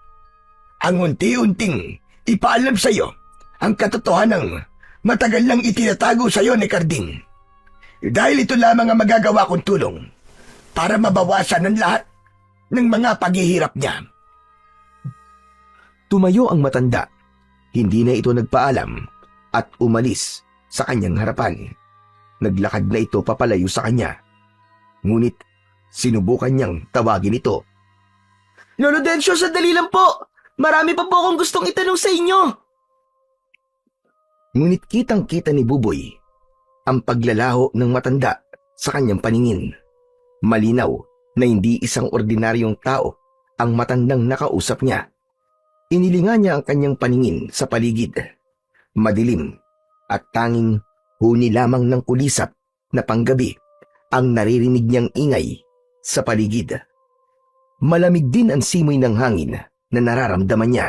Speaker 4: Ang unti-unting ipaalam sa iyo ang katotohanang matagal nang itinatago sa iyo ni Carding. Dahil ito lamang ang magagawa kong tulong para mabawasan ang lahat ng mga paghihirap niya.
Speaker 1: Tumayo ang matanda. Hindi na ito nagpaalam at umalis sa kanyang harapan. Naglakad na ito papalayo sa kanya. Ngunit Sinubukan niyang tawagin ito.
Speaker 3: Lolo Densyo, sandali lang po. Marami pa po akong gustong itanong sa inyo.
Speaker 1: Ngunit kitang-kita ni Buboy ang paglalaho ng matanda sa kanyang paningin. Malinaw na hindi isang ordinaryong tao ang matandang nakausap niya. Inilinga niya ang kanyang paningin sa paligid. Madilim at tanging huni lamang ng kulisap na panggabi ang naririnig niyang ingay sa paligid. Malamig din ang simoy ng hangin na nararamdaman niya.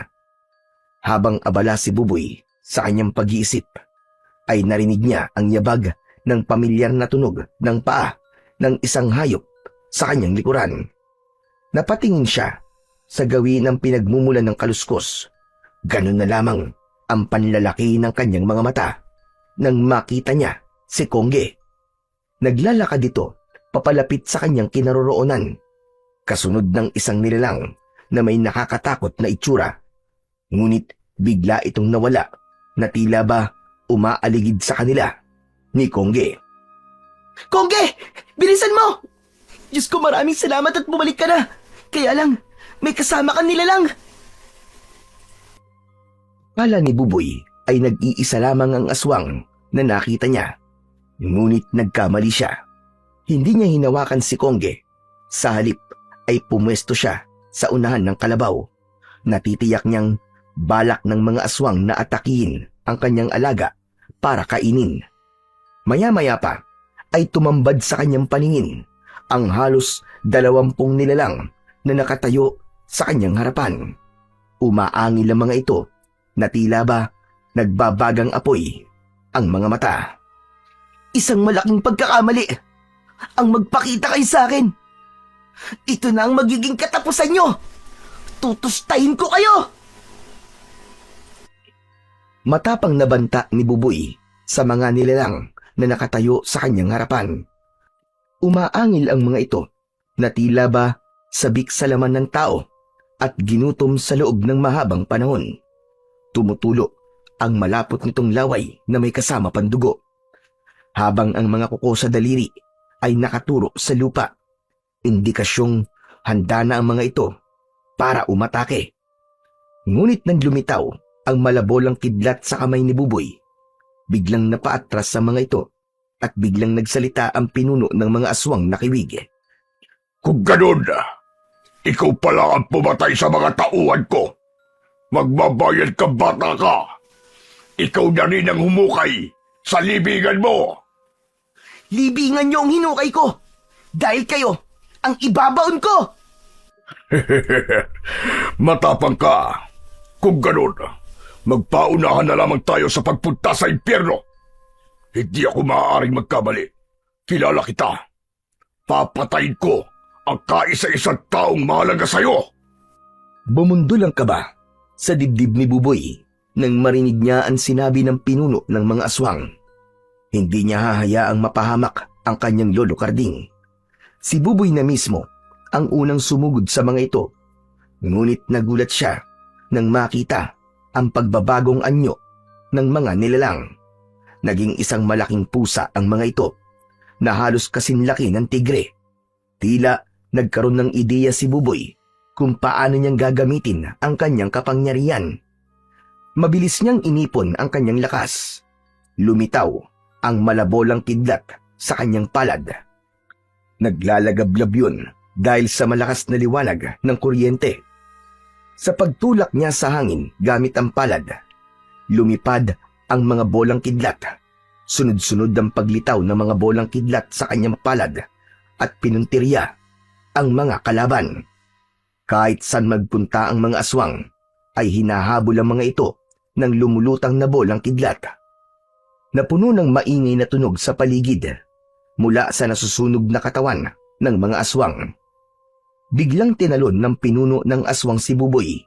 Speaker 1: Habang abala si Buboy sa kanyang pag-iisip, ay narinig niya ang yabag ng pamilyar na tunog ng paa ng isang hayop sa kanyang likuran. Napatingin siya sa gawin ng pinagmumulan ng kaluskos. Ganun na lamang ang panlalaki ng kanyang mga mata nang makita niya si Kongge. Naglalakad ito papalapit sa kanyang kinaroroonan, kasunod ng isang nilalang na may nakakatakot na itsura. Ngunit bigla itong nawala na tila ba umaaligid sa kanila ni Kongge.
Speaker 3: Kongge! Bilisan mo! Diyos ko, maraming salamat at bumalik ka na. Kaya lang, may kasama kang nilalang.
Speaker 1: Kala ni Buboy ay nag-iisa lamang ang aswang na nakita niya. Ngunit nagkamali siya. Hindi niya hinawakan si Kongge. Sa halip ay pumwesto siya sa unahan ng kalabaw. Natitiyak niyang balak ng mga aswang na atakihin ang kanyang alaga para kainin. Maya-maya pa ay tumambad sa kanyang paningin ang halos 20 nilalang na nakatayo sa kanyang harapan. Umaangil ang mga ito na tila ba nagbabagang apoy ang mga mata.
Speaker 3: Isang malaking pagkakamali ang magpakita kayo sa akin. Ito na ang magiging katapusan nyo. Tutustahin ko kayo.
Speaker 1: Matapang na banta ni Buboy sa mga nilalang na nakatayo sa kanyang harapan. Umaangil ang mga ito na tila ba sabik sa laman ng tao at ginutom sa loob ng mahabang panahon. Tumutulo ang malapot nitong laway na may kasama pandugo. Habang ang mga kuko sa daliri ay nakaturo sa lupa, indikasyong handa na ang mga ito para umatake. Ngunit nang lumitaw ang malabolang kidlat sa kamay ni Buboy, biglang napaatras sa mga ito at biglang nagsalita ang pinuno ng mga aswang na kiwig.
Speaker 4: Kung ganun, ikaw pala ang pumatay sa mga tauhan ko. Magbabayad ka, bata ka. Ikaw na rin ang humukay sa libingan mo.
Speaker 3: Libingan nyo ang hinukay ko. Dahil kayo ang ibabaon ko.
Speaker 4: Matapang ka. Kung ganun, magpaunahan na lamang tayo sa pagpunta sa impyerno. Hindi ako maaaring magkamali. Kilala kita. Papatayin ko ang kaisa-isang taong mahalaga sa'yo.
Speaker 1: Bumundol ang kaba sa dibdib ni Buboy nang marinig niya ang sinabi ng pinuno ng mga aswang. Hindi niya hahayaang mapahamak ang kanyang lolo Karding. Si Buboy na mismo ang unang sumugod sa mga ito. Ngunit nagulat siya nang makita ang pagbabagong anyo ng mga nilalang. Naging isang malaking pusa ang mga ito na halos kasinlaki ng tigre. Tila nagkaroon ng ideya si Buboy kung paano niyang gagamitin ang kanyang kapangyarihan. Mabilis niyang inipon ang kanyang lakas. Lumitaw ang malabolang kidlat sa kanyang palad. Naglalagablab yun dahil sa malakas na liwanag ng kuryente. Sa pagtulak niya sa hangin gamit ang palad, lumipad ang mga bolang kidlat. Sunod-sunod ang paglitaw ng mga bolang kidlat sa kanyang palad at pinuntirya ang mga kalaban. Kahit saan magpunta ang mga aswang, ay hinahabol ang mga ito ng lumulutang na bolang kidlat. Napuno ng maingay na tunog sa paligid mula sa nasusunog na katawan ng mga aswang. Biglang tinalon ng pinuno ng aswang si Buboy.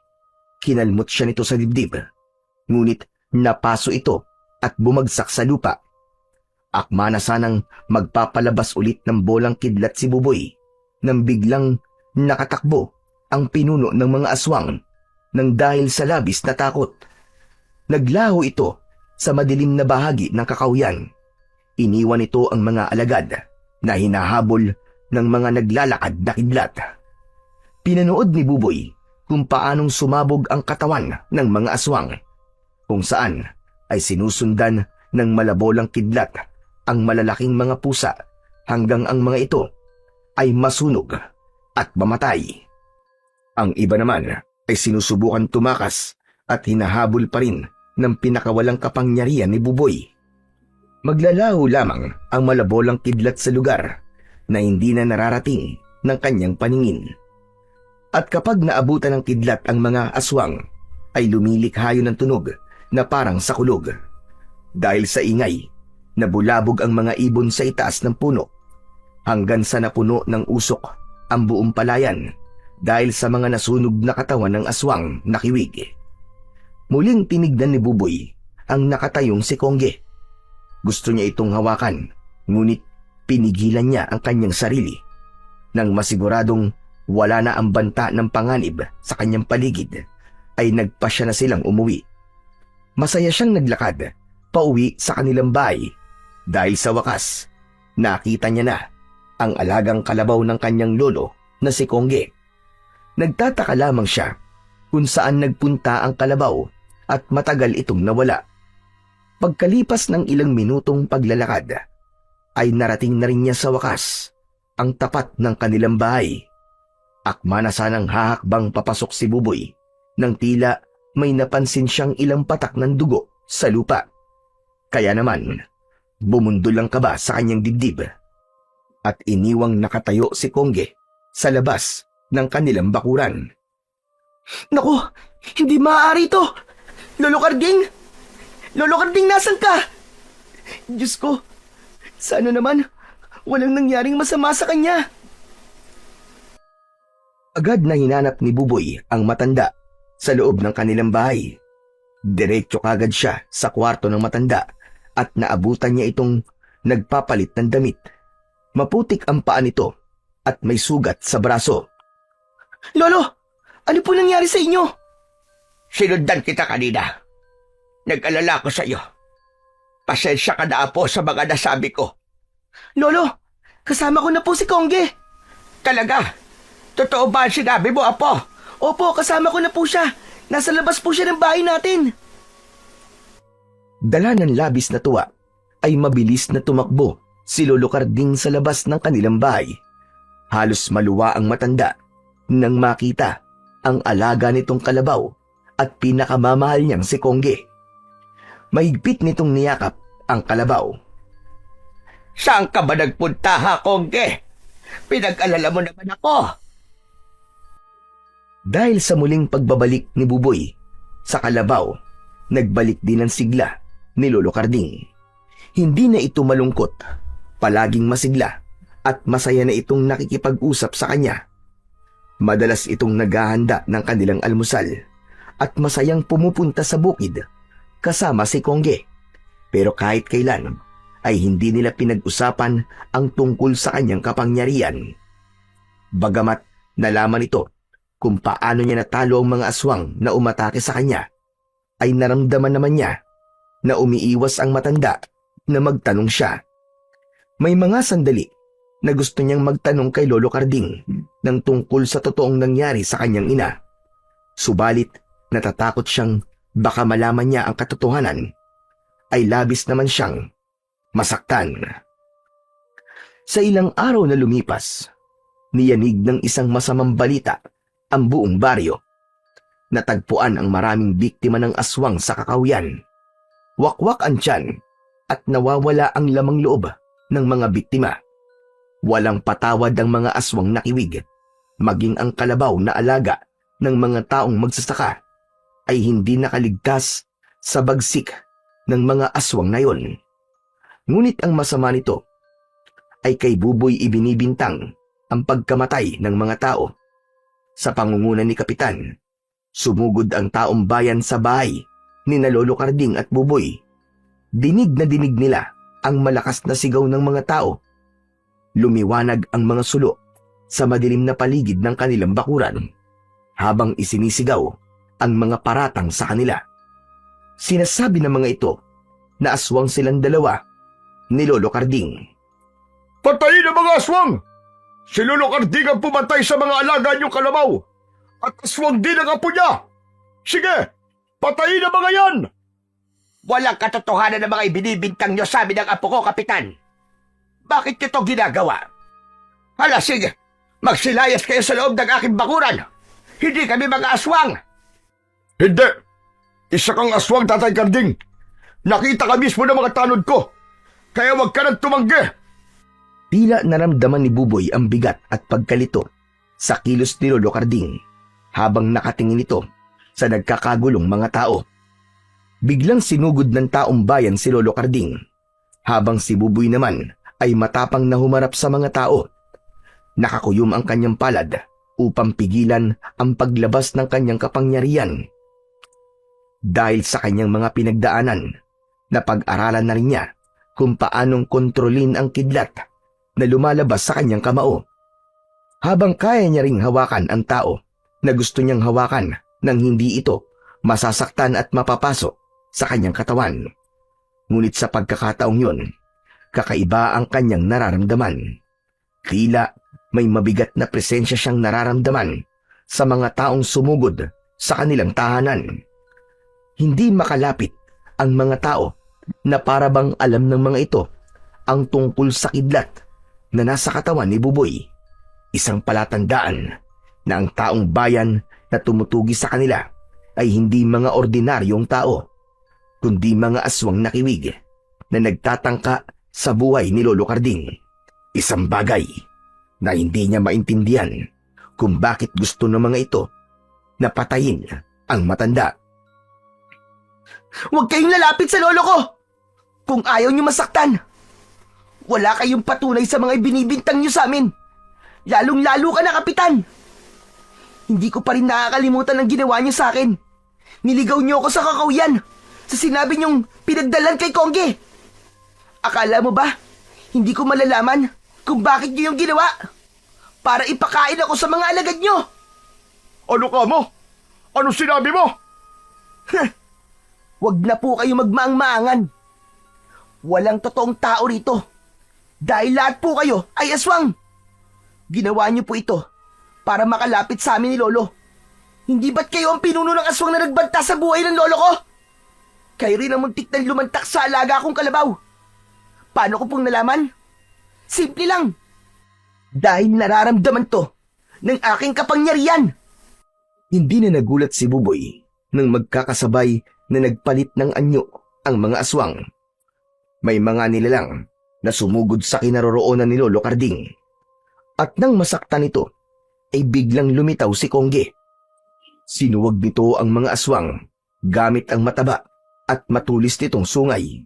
Speaker 1: Kinalmot siya nito sa dibdib, ngunit napaso ito at bumagsak sa lupa. Akma na sanang magpapalabas ulit ng bolang kidlat si Buboy nang biglang nakatakbo ang pinuno ng mga aswang nang dahil sa labis na takot. Naglaho ito sa madilim na bahagi ng kakawyan. Iniwan ito ang mga alagad na hinahabol ng mga naglalakad na kidlat. Pinanood ni Buboy kung paanong sumabog ang katawan ng mga aswang, kung saan ay sinusundan ng malabolang kidlat ang malalaking mga pusa hanggang ang mga ito ay masunog at mamatay. Ang iba naman ay sinusubukan tumakas at hinahabol pa rin ng pinakawalang kapangyarihan ni Buboy. Maglalaho lamang ang malabolang kidlat sa lugar na hindi na nararating ng kanyang paningin. At kapag naabutan ng kidlat ang mga aswang, ay lumilikha yun ng tunog na parang sa kulog. Dahil sa ingay, nabulabog ang mga ibon sa itaas ng puno, hanggang sa napuno ng usok ang buong palayan dahil sa mga nasunog na katawan ng aswang na kiwig. Muling tinignan ni Buboy ang nakatayong si Kongge. Gusto niya itong hawakan, ngunit pinigilan niya ang kanyang sarili. Nang masiguradong wala na ang banta ng panganib sa kanyang paligid, ay nagpasya na silang umuwi. Masaya siyang naglakad pauwi sa kanilang bahay dahil sa wakas, nakita niya na ang alagang kalabaw ng kanyang lolo na si Kongge. Nagtataka lamang siya kung saan nagpunta ang kalabaw at matagal itong nawala. Pagkalipas ng ilang minutong paglalakad, ay narating na rin niya sa wakas ang tapat ng kanilang bahay. Akma na sanang hahakbang papasok si Buboy nang tila may napansin siyang ilang patak ng dugo sa lupa. Kaya naman, bumundol ang kaba sa kanyang dibdib at iniwang nakatayo si Kongge sa labas ng kanilang bakuran.
Speaker 3: Naku, hindi maaari ito! Lolo Karding! Lolo Karding, nasan ka? Diyos ko, sana naman walang nangyaring masama sa kanya.
Speaker 1: Agad na hinanap ni Buboy ang matanda sa loob ng kanilang bahay. Diretso kagad siya sa kwarto ng matanda at naabutan niya itong nagpapalit ng damit. Maputik ang paa nito at may sugat sa braso.
Speaker 3: Lolo, ano po nangyari sa inyo?
Speaker 2: Sinundan kita kanina. Nag-alala ko sa iyo. Pasensya ka na, Apo, sa mga nasabi ko.
Speaker 3: Lolo, kasama ko na po si Kongge.
Speaker 2: Talaga? Totoo ba ang sinabi mo, Apo?
Speaker 3: Opo, kasama ko na po siya. Nasa labas po siya ng bahay natin.
Speaker 1: Dala ng labis na tuwa, ay mabilis na tumakbo si Lolo Karding sa labas ng kanilang bahay. Halos maluwa ang matanda nang makita ang alaga nitong kalabaw at pinakamamahal niyang si Kongge. Mahigpit nitong niyakap ang kalabaw.
Speaker 2: Saan ka ba nagpunta, ha, Kongge? Pinag-alala mo naman ako.
Speaker 1: Dahil sa muling pagbabalik ni Buboy sa kalabaw, nagbalik din ang sigla ni Lolo Karding. Hindi na ito malungkot, palaging masigla at masaya na itong nakikipag-usap sa kanya. Madalas itong naghahanda ng kanilang almusal at masayang pumupunta sa bukid kasama si Kongge. Pero kahit kailan ay hindi nila pinag-usapan ang tungkol sa kanyang kapangyarihan. Bagamat nalaman ito kung paano niya natalo ang mga aswang na umatake sa kanya, ay naramdaman naman niya na umiiwas ang matanda na magtanong siya. May mga sandali na gusto niyang magtanong kay Lolo Karding ng tungkol sa totoong nangyari sa kanyang ina. Subalit natatakot siyang baka malaman niya ang katotohanan, ay labis naman siyang masaktan. Sa ilang araw na lumipas, niyanig ng isang masamang balita ang buong baryo. Natagpuan ang maraming biktima ng aswang sa Kakahuyan. Wakwak ang tiyan at nawawala ang lamang loob ng mga biktima. Walang patawad ang mga aswang nakiwig, maging ang kalabaw na alaga ng mga taong magsasaka ay hindi nakaligtas sa bagsik ng mga aswang na yon. Ngunit ang masama nito ay kay Buboy ibinibintang ang pagkamatay ng mga tao. Sa pangunguna ni Kapitan, sumugod ang taong bayan sa bahay ni Lolo Karding at Buboy. Dinig na dinig nila ang malakas na sigaw ng mga tao. Lumiwanag ang mga sulo sa madilim na paligid ng kanilang bakuran habang isinisigaw ang mga paratang sa kanila. Sinasabi ng mga ito na aswang silang dalawa ni Lolo Karding.
Speaker 4: Patayin ang mga aswang! Si Lolo Karding ang pumatay sa mga alaga niyong kalabaw. At aswang din ang apo niya. Sige, patayin ang mga yan!
Speaker 2: Walang katotohanan ng mga ibinibintang nyo sa amin ng apo ko, Kapitan. Bakit nyo ito ginagawa? Hala, sige. Magsilayas kayo sa loob ng aking bakuran. Hindi kami mga aswang.
Speaker 4: Hindi! Isa kang aswang, Tatay Karding. Nakita ka mismo ng mga tanod ko. Kaya wag ka nang tumanggi.
Speaker 1: Tila naramdaman ni Buboy ang bigat at pagkalito sa kilos ni Lolo Karding habang nakatingin ito sa nagkakagulong mga tao. Biglang sinugod ng taong bayan si Lolo Karding habang si Buboy naman ay matapang na humarap sa mga tao. Nakakuyom ang kanyang palad upang pigilan ang paglabas ng kanyang kapangyarihan. Dahil sa kanyang mga pinagdaanan, napag-aralan na rin niya kung paanong kontrolin ang kidlat na lumalabas sa kanyang kamao. Habang kaya niya ring hawakan ang tao na gusto niyang hawakan nang hindi ito masasaktan at mapapasok sa kanyang katawan. Ngunit sa pagkakataong yun, kakaiba ang kanyang nararamdaman. Tila may mabigat na presensya siyang nararamdaman sa mga taong sumugod sa kanilang tahanan. Hindi makalapit ang mga tao na para bang alam ng mga ito ang tungkol sa kidlat na nasa katawan ni Buboy. Isang palatandaan na ang taong bayan na tumutugi sa kanila ay hindi mga ordinaryong tao, kundi mga aswang na kiwig na nagtatangka sa buhay ni Lolo Karding. Isang bagay na hindi niya maintindihan kung bakit gusto ng mga ito na patayin ang matanda.
Speaker 3: Huwag kayong lalapit sa lolo ko! Kung ayaw niyo masaktan, wala kayong patunay sa mga ibinibintang niyo sa amin. Lalong-lalo ka na, Kapitan. Hindi ko pa rin nakakalimutan ang ginawa niyo sa akin. Niligaw niyo ako sa kakauyan sa sinabi niyong pinagdalan kay Kongge. Akala mo ba, hindi ko malalaman kung bakit niyo yung ginawa? Para ipakain ako sa mga alagad niyo.
Speaker 4: Ano ka mo? Ano sinabi mo?
Speaker 3: Huwag na po kayo magmaang-maangan. Walang totoong tao rito. Dahil lahat po kayo ay aswang. Ginawa niyo po ito para makalapit sa amin ni Lolo. Hindi ba't kayo ang pinuno ng aswang na nagbanta sa buhay ng lolo ko? Kayo rin ang muntik na lumantak sa alaga kong kalabaw. Paano ko pong nalaman? Simple lang. Dahil nararamdaman to ng aking kapangyarihan.
Speaker 1: Hindi na nagulat si Buboy nang magkakasabay na nagpalit ng anyo ang mga aswang. May mga nilalang na sumugod sa kinaroroonan ni Lolo Karding. At nang masaktan ito, ay biglang lumitaw si Kongge. Sinuwag nito ang mga aswang gamit ang mataba at matulis nitong sungay.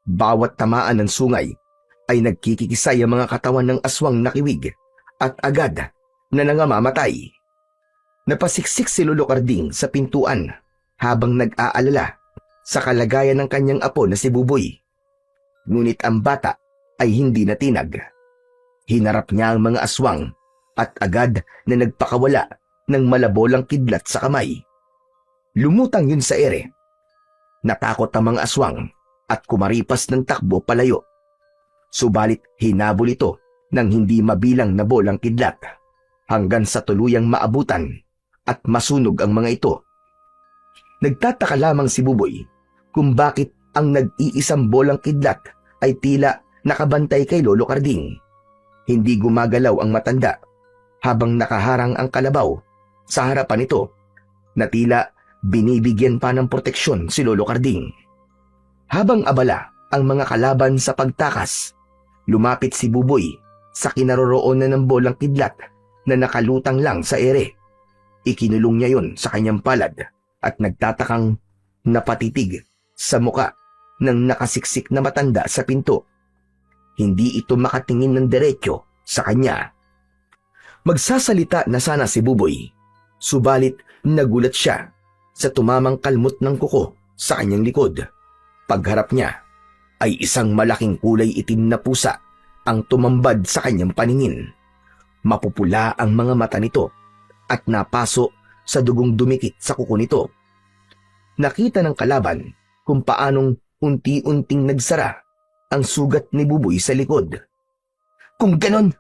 Speaker 1: Bawat tamaan ng sungay ay nagkikikisay ang mga katawan ng aswang na kiwig at agad na nangamamatay. Napasiksik si Lolo Karding sa pintuan habang nag-aalala sa kalagayan ng kanyang apo na si Buboy. Ngunit ang bata ay hindi natinag. Hinarap niya ang mga aswang at agad na nagpakawala ng malabolang kidlat sa kamay. Lumutang yun sa ere. Natakot ang mga aswang at kumaripas ng takbo palayo. Subalit hinabol ito ng hindi mabilang na bolang kidlat hanggang sa tuluyang maabutan at masunog ang mga ito. Nagtataka lamang si Buboy kung bakit ang nag-iisang bolang kidlat ay tila nakabantay kay Lolo Karding. Hindi gumagalaw ang matanda habang nakaharang ang kalabaw sa harapan nito na tila binibigyan pa ng proteksyon si Lolo Karding. Habang abala ang mga kalaban sa pagtakas, lumapit si Buboy sa kinaroroonan ng bolang kidlat na nakalutang lang sa ere. Ikinulong niya yon sa kanyang palad at nagtatakang napatitig sa muka ng nakasiksik na matanda sa pinto. Hindi ito makatingin ng diretsyo sa kanya. Magsasalita na sana si Buboy, subalit nagulat siya sa tumamang kalmot ng kuko sa kanyang likod. Pagharap niya ay isang malaking kulay itim na pusa ang tumambad sa kanyang paningin. Mapupula ang mga mata nito at napaso sa dugong dumikit sa kuko nito. Nakita ng kalaban kung paanong unti-unting nagsara ang sugat ni Buboy sa likod.
Speaker 3: Kung ganon,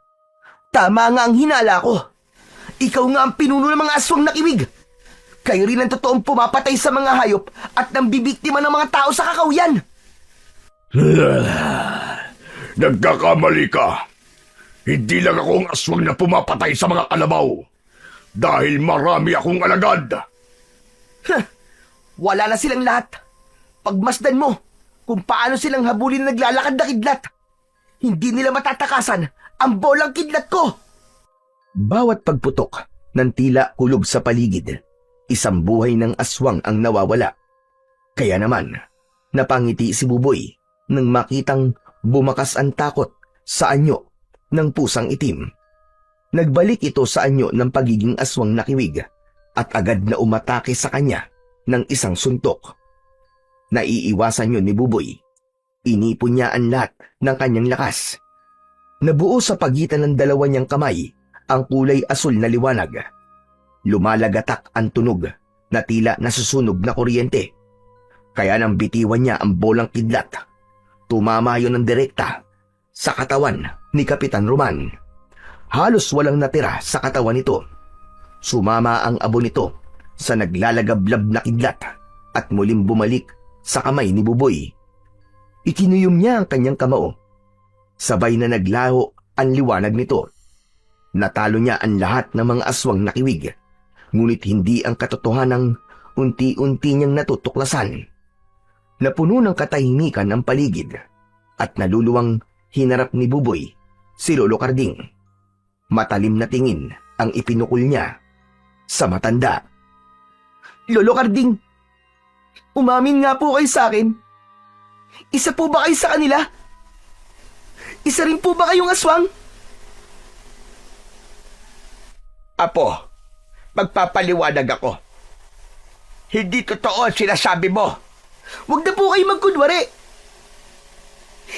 Speaker 3: Tama nga ang hinala ko. Ikaw nga ang pinuno ng mga aswang nakiwig. Kayo rin ang totoong pumapatay sa mga hayop at nang bibiktima ng mga tao sa kakawyan.
Speaker 4: Nagkakamali ka. Hindi lang ako ang aswang na pumapatay sa mga kalabaw. Dahil marami akong alagad.
Speaker 3: Wala na silang lahat. Pagmasdan mo kung paano silang habulin na naglalakad na kidlat. Hindi nila matatakasan ang bolang kidlat ko.
Speaker 1: Bawat pagputok ng tila kulog sa paligid, isang buhay ng aswang ang nawawala. Kaya naman, napangiti si Buboy nang makitang bumakas ang takot sa anyo ng pusang itim. Nagbalik ito sa anyo ng pagiging aswang nakiwig at agad na umatake sa kanya ng isang suntok. Naiiwasan yun ni Buboy. Inipon niya ang lahat ng kanyang lakas. Nabuo sa pagitan ng dalawa niyang kamay ang kulay asul na liwanag. Lumalagatak ang tunog na tila nasusunog na kuryente. Kaya nang bitiwan niya ang bolang kidlat, tumama yun ng direkta sa katawan ni Kapitan Roman. Halos walang natira sa katawan nito. Sumama ang abo nito sa naglalagablab na kidlat at muling bumalik sa kamay ni Buboy. Ikinuyom niya ang kanyang kamao. Sabay na naglaho ang liwanag nito. Natalo niya ang lahat ng mga aswang nakiwig, ngunit hindi ang katotohanang unti-unti niyang natutuklasan. Napuno ng katahimikan ang paligid at naluluwang hinarap ni Buboy si Lolo Carding. Matalim na tingin ang ipinukol niya sa matanda.
Speaker 3: Lolo Carding, umamin nga po kayo sa akin. Isa po ba kayo sa kanila? Isa rin po ba kayong aswang?
Speaker 2: Apo, magpapaliwanag ako. Hindi totoo ang sinasabi mo.
Speaker 3: Huwag na po kayo magkunwari.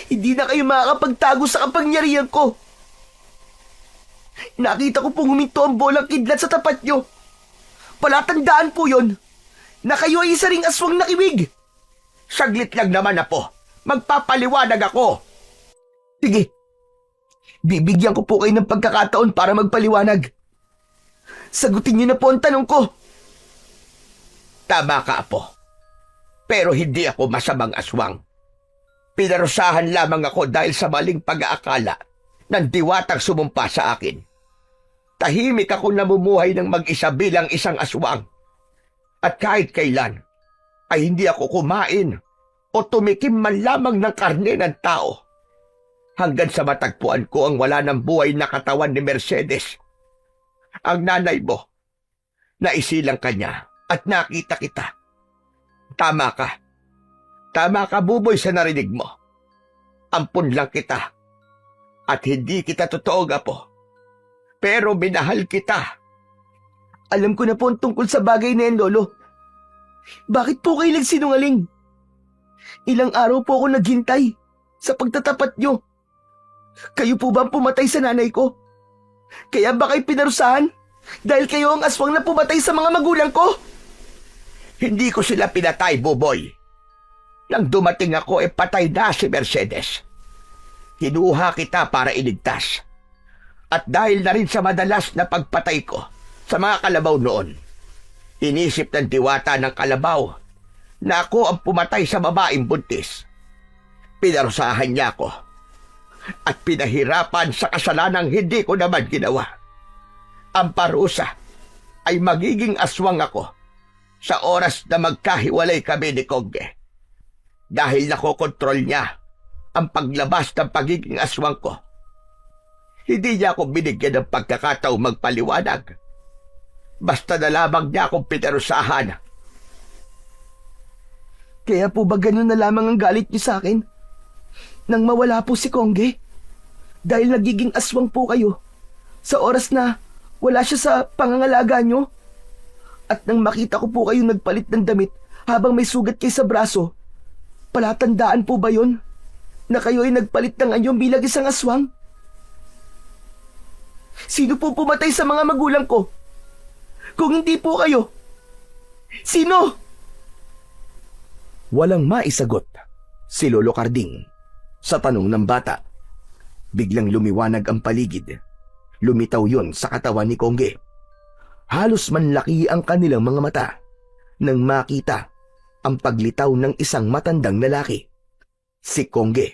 Speaker 3: Hindi na kayo makakapagtago sa kapangyarihan ko. Nakita ko pong huminto ang bolang kidlat sa tapat nyo. Palatandaan po yon na kayo ay isa ring aswang nakiwig.
Speaker 2: Saglit lang naman, Apo. Magpapaliwanag ako.
Speaker 3: Sige, bibigyan ko po kayo ng pagkakataon para magpaliwanag. Sagutin niyo na po ang tanong ko.
Speaker 2: Tama ka, Apo. Pero hindi ako masamang aswang. Pinarusahan lamang ako dahil sa maling pag-aakala ng diwatang sumumpa sa akin. Tahimik ako namumuhay ng mag-isa bilang isang aswang. At kahit kailan, ay hindi ako kumain o tumikim man lamang ng karne ng tao. Hanggang sa matagpuan ko ang wala ng buhay na katawan ni Mercedes. Ang nanay mo, naisilang kanya at nakita kita. Tama ka. Tama ka, Buboy, sa narinig mo. Ampun lang kita. At hindi kita totoo, Apo. Pero minahal kita.
Speaker 3: Alam ko na po ang tungkol sa bagay na yan, Lolo. Bakit po kayo nagsinungaling? Ilang araw po ako naghintay sa pagtatapat nyo. Kayo po ba ang pumatay sa nanay ko? Kaya ba kayo pinarusahan? Dahil kayo ang aswang na pumatay sa mga magulang ko?
Speaker 2: Hindi ko sila pinatay, Buboy. Nang dumating ako, patay na si Mercedes. Kinuha kita para iligtas. At dahil na rin sa madalas na pagpatay ko sa mga kalabaw noon, inisip ng diwata ng kalabaw na ako ang pumatay sa babaeng buntis. Pinarusahan niya ako at pinahirapan sa kasalanang hindi ko naman ginawa. Ang parusa ay magiging aswang ako sa oras na magkahiwalay kami ni Kongge. Dahil nakokontrol niya ang paglabas ng pagiging aswang ko. Hindi niya ako binigyan ng pagkakataong magpaliwanag. Basta na lamang niya akong pinarusahan.
Speaker 3: Kaya po ba ganun na lamang ang galit niyo sa akin? Nang mawala po si Kongge? Dahil nagiging aswang po kayo sa oras na wala siya sa pangangalaga niyo? At nang makita ko po kayong nagpalit ng damit habang may sugat kayo sa braso, palatandaan po ba yon na kayo ay nagpalit ng anyo bilang isang aswang? Sino po pumatay sa mga magulang ko? Kung hindi po kayo, sino?
Speaker 1: Walang maisagot si Lolo Carding sa tanong ng bata. Biglang lumiwanag ang paligid. Lumitaw yon sa katawan ni Kongge. Halos manlaki ang kanilang mga mata nang makita ang paglitaw ng isang matandang lalaki. Si Kongge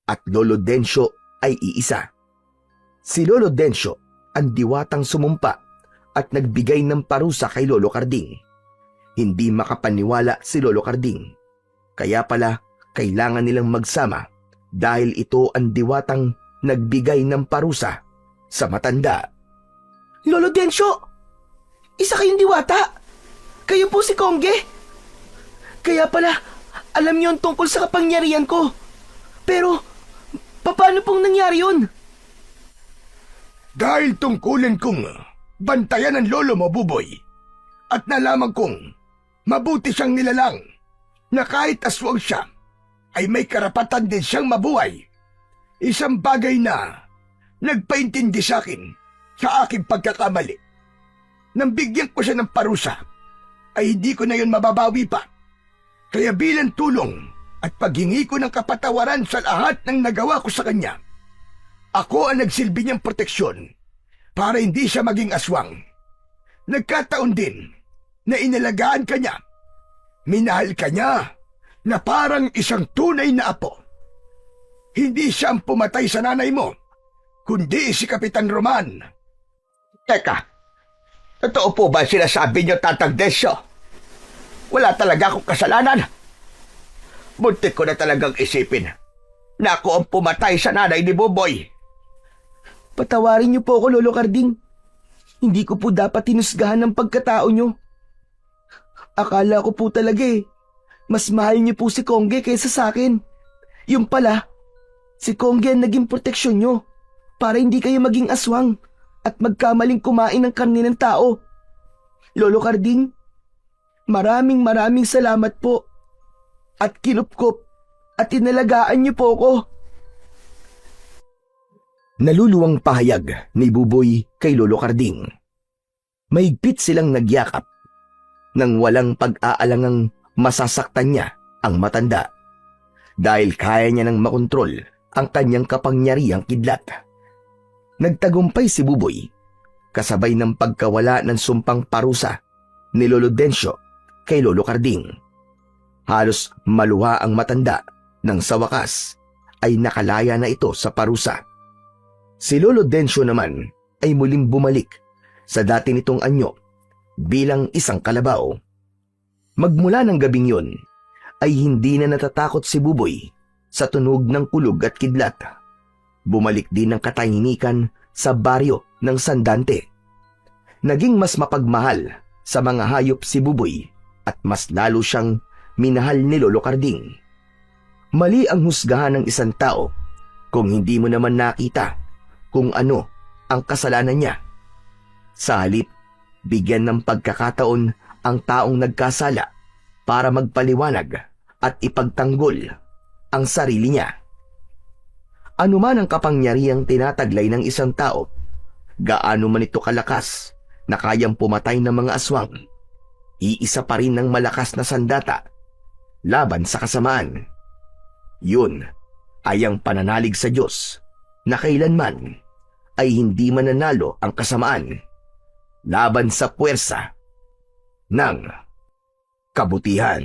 Speaker 1: at Lolo Densyo ay iisa. Si Lolo Densyo ang diwatang sumumpa at nagbigay ng parusa kay Lolo Carding. Hindi makapaniwala si Lolo Carding. Kaya pala kailangan nilang magsama dahil ito ang diwatang nagbigay ng parusa sa matanda.
Speaker 3: Lolo Densyo! Isa kayong diwata! Kayo po si Kongge! Kaya pala, alam niyo ang tungkol sa kapangyarihan ko. Pero, paano pong nangyari yun?
Speaker 4: Dahil tungkulin kong bantayan ang lolo mo, Buboy. At nalaman kong mabuti siyang nilalang na kahit aswang siya, ay may karapatan din siyang mabuhay. Isang bagay na nagpaintindi sa akin sa aking pagkakamali. Nang bigyan ko siya ng parusa, ay hindi ko na yun mababawi pa. Kaya bilang tulong at paghingi ko ng kapatawaran sa lahat ng nagawa ko sa kanya, ako ang nagsilbi niyang proteksyon para hindi siya maging aswang. Nagkataon din na inalagaan ka niya. Minahal ka niya na parang isang tunay na apo. Hindi siya ang pumatay sa nanay mo, kundi si Kapitan Roman.
Speaker 2: Teka, totoo po ba sinasabi niyo, Tatang Desyo? Wala talaga akong kasalanan. Buntik ko na talagang isipin na ako ang pumatay sa nanay ni Buboy.
Speaker 3: Patawarin niyo po ako, Lolo Carding. Hindi ko po dapat tinusgahan ng pagkatao niyo. Akala ko po talaga mas mahal niyo po si Kongge kaysa sa akin. Yung pala, si Kongge ang naging proteksyon niyo para hindi kayo maging aswang at magkamaling kumain ng karne ng tao. Lolo Carding, maraming salamat po. At kinupkop at tinalagaan niyo po ako.
Speaker 1: Naluluwang pahayag ni Buboy kay Lolo Carding. Mahigpit silang nagyakap nang walang pag-aalangang masasaktan niya ang matanda dahil kaya niya nang makontrol ang kanyang kapangyarihang kidlat. Nagtagumpay si Buboy kasabay ng pagkawala ng sumpang parusa ni Lolo Densyo kay Lolo Carding. Halos maluha ang matanda nang sa wakas ay nakalaya na ito sa parusa. Si Lolo Densyo naman ay muling bumalik sa dati nitong anyo bilang isang kalabaw. Magmula ng gabing yon ay hindi na natatakot si Buboy sa tunog ng kulog at kidlat. Bumalik din ang katahimikan sa baryo ng Sandante. Naging mas mapagmahal sa mga hayop si Buboy at mas lalo siyang minahal ni Lolo Carding. Mali ang husgahan ng isang tao kung hindi mo naman nakita kung ano ang kasalanan niya. Sa halip, bigyan ng pagkakataon ang taong nagkasala para magpaliwanag at ipagtanggol ang sarili niya. Ano man ang kapangyarihang tinataglay ng isang tao, gaano man ito kalakas na kayang pumatay ng mga aswang, iisa pa rin ng malakas na sandata laban sa kasamaan. Yun ay ang pananalig sa Diyos na kailanman ay hindi mananalo ang kasamaan laban sa puwersa ng kabutihan.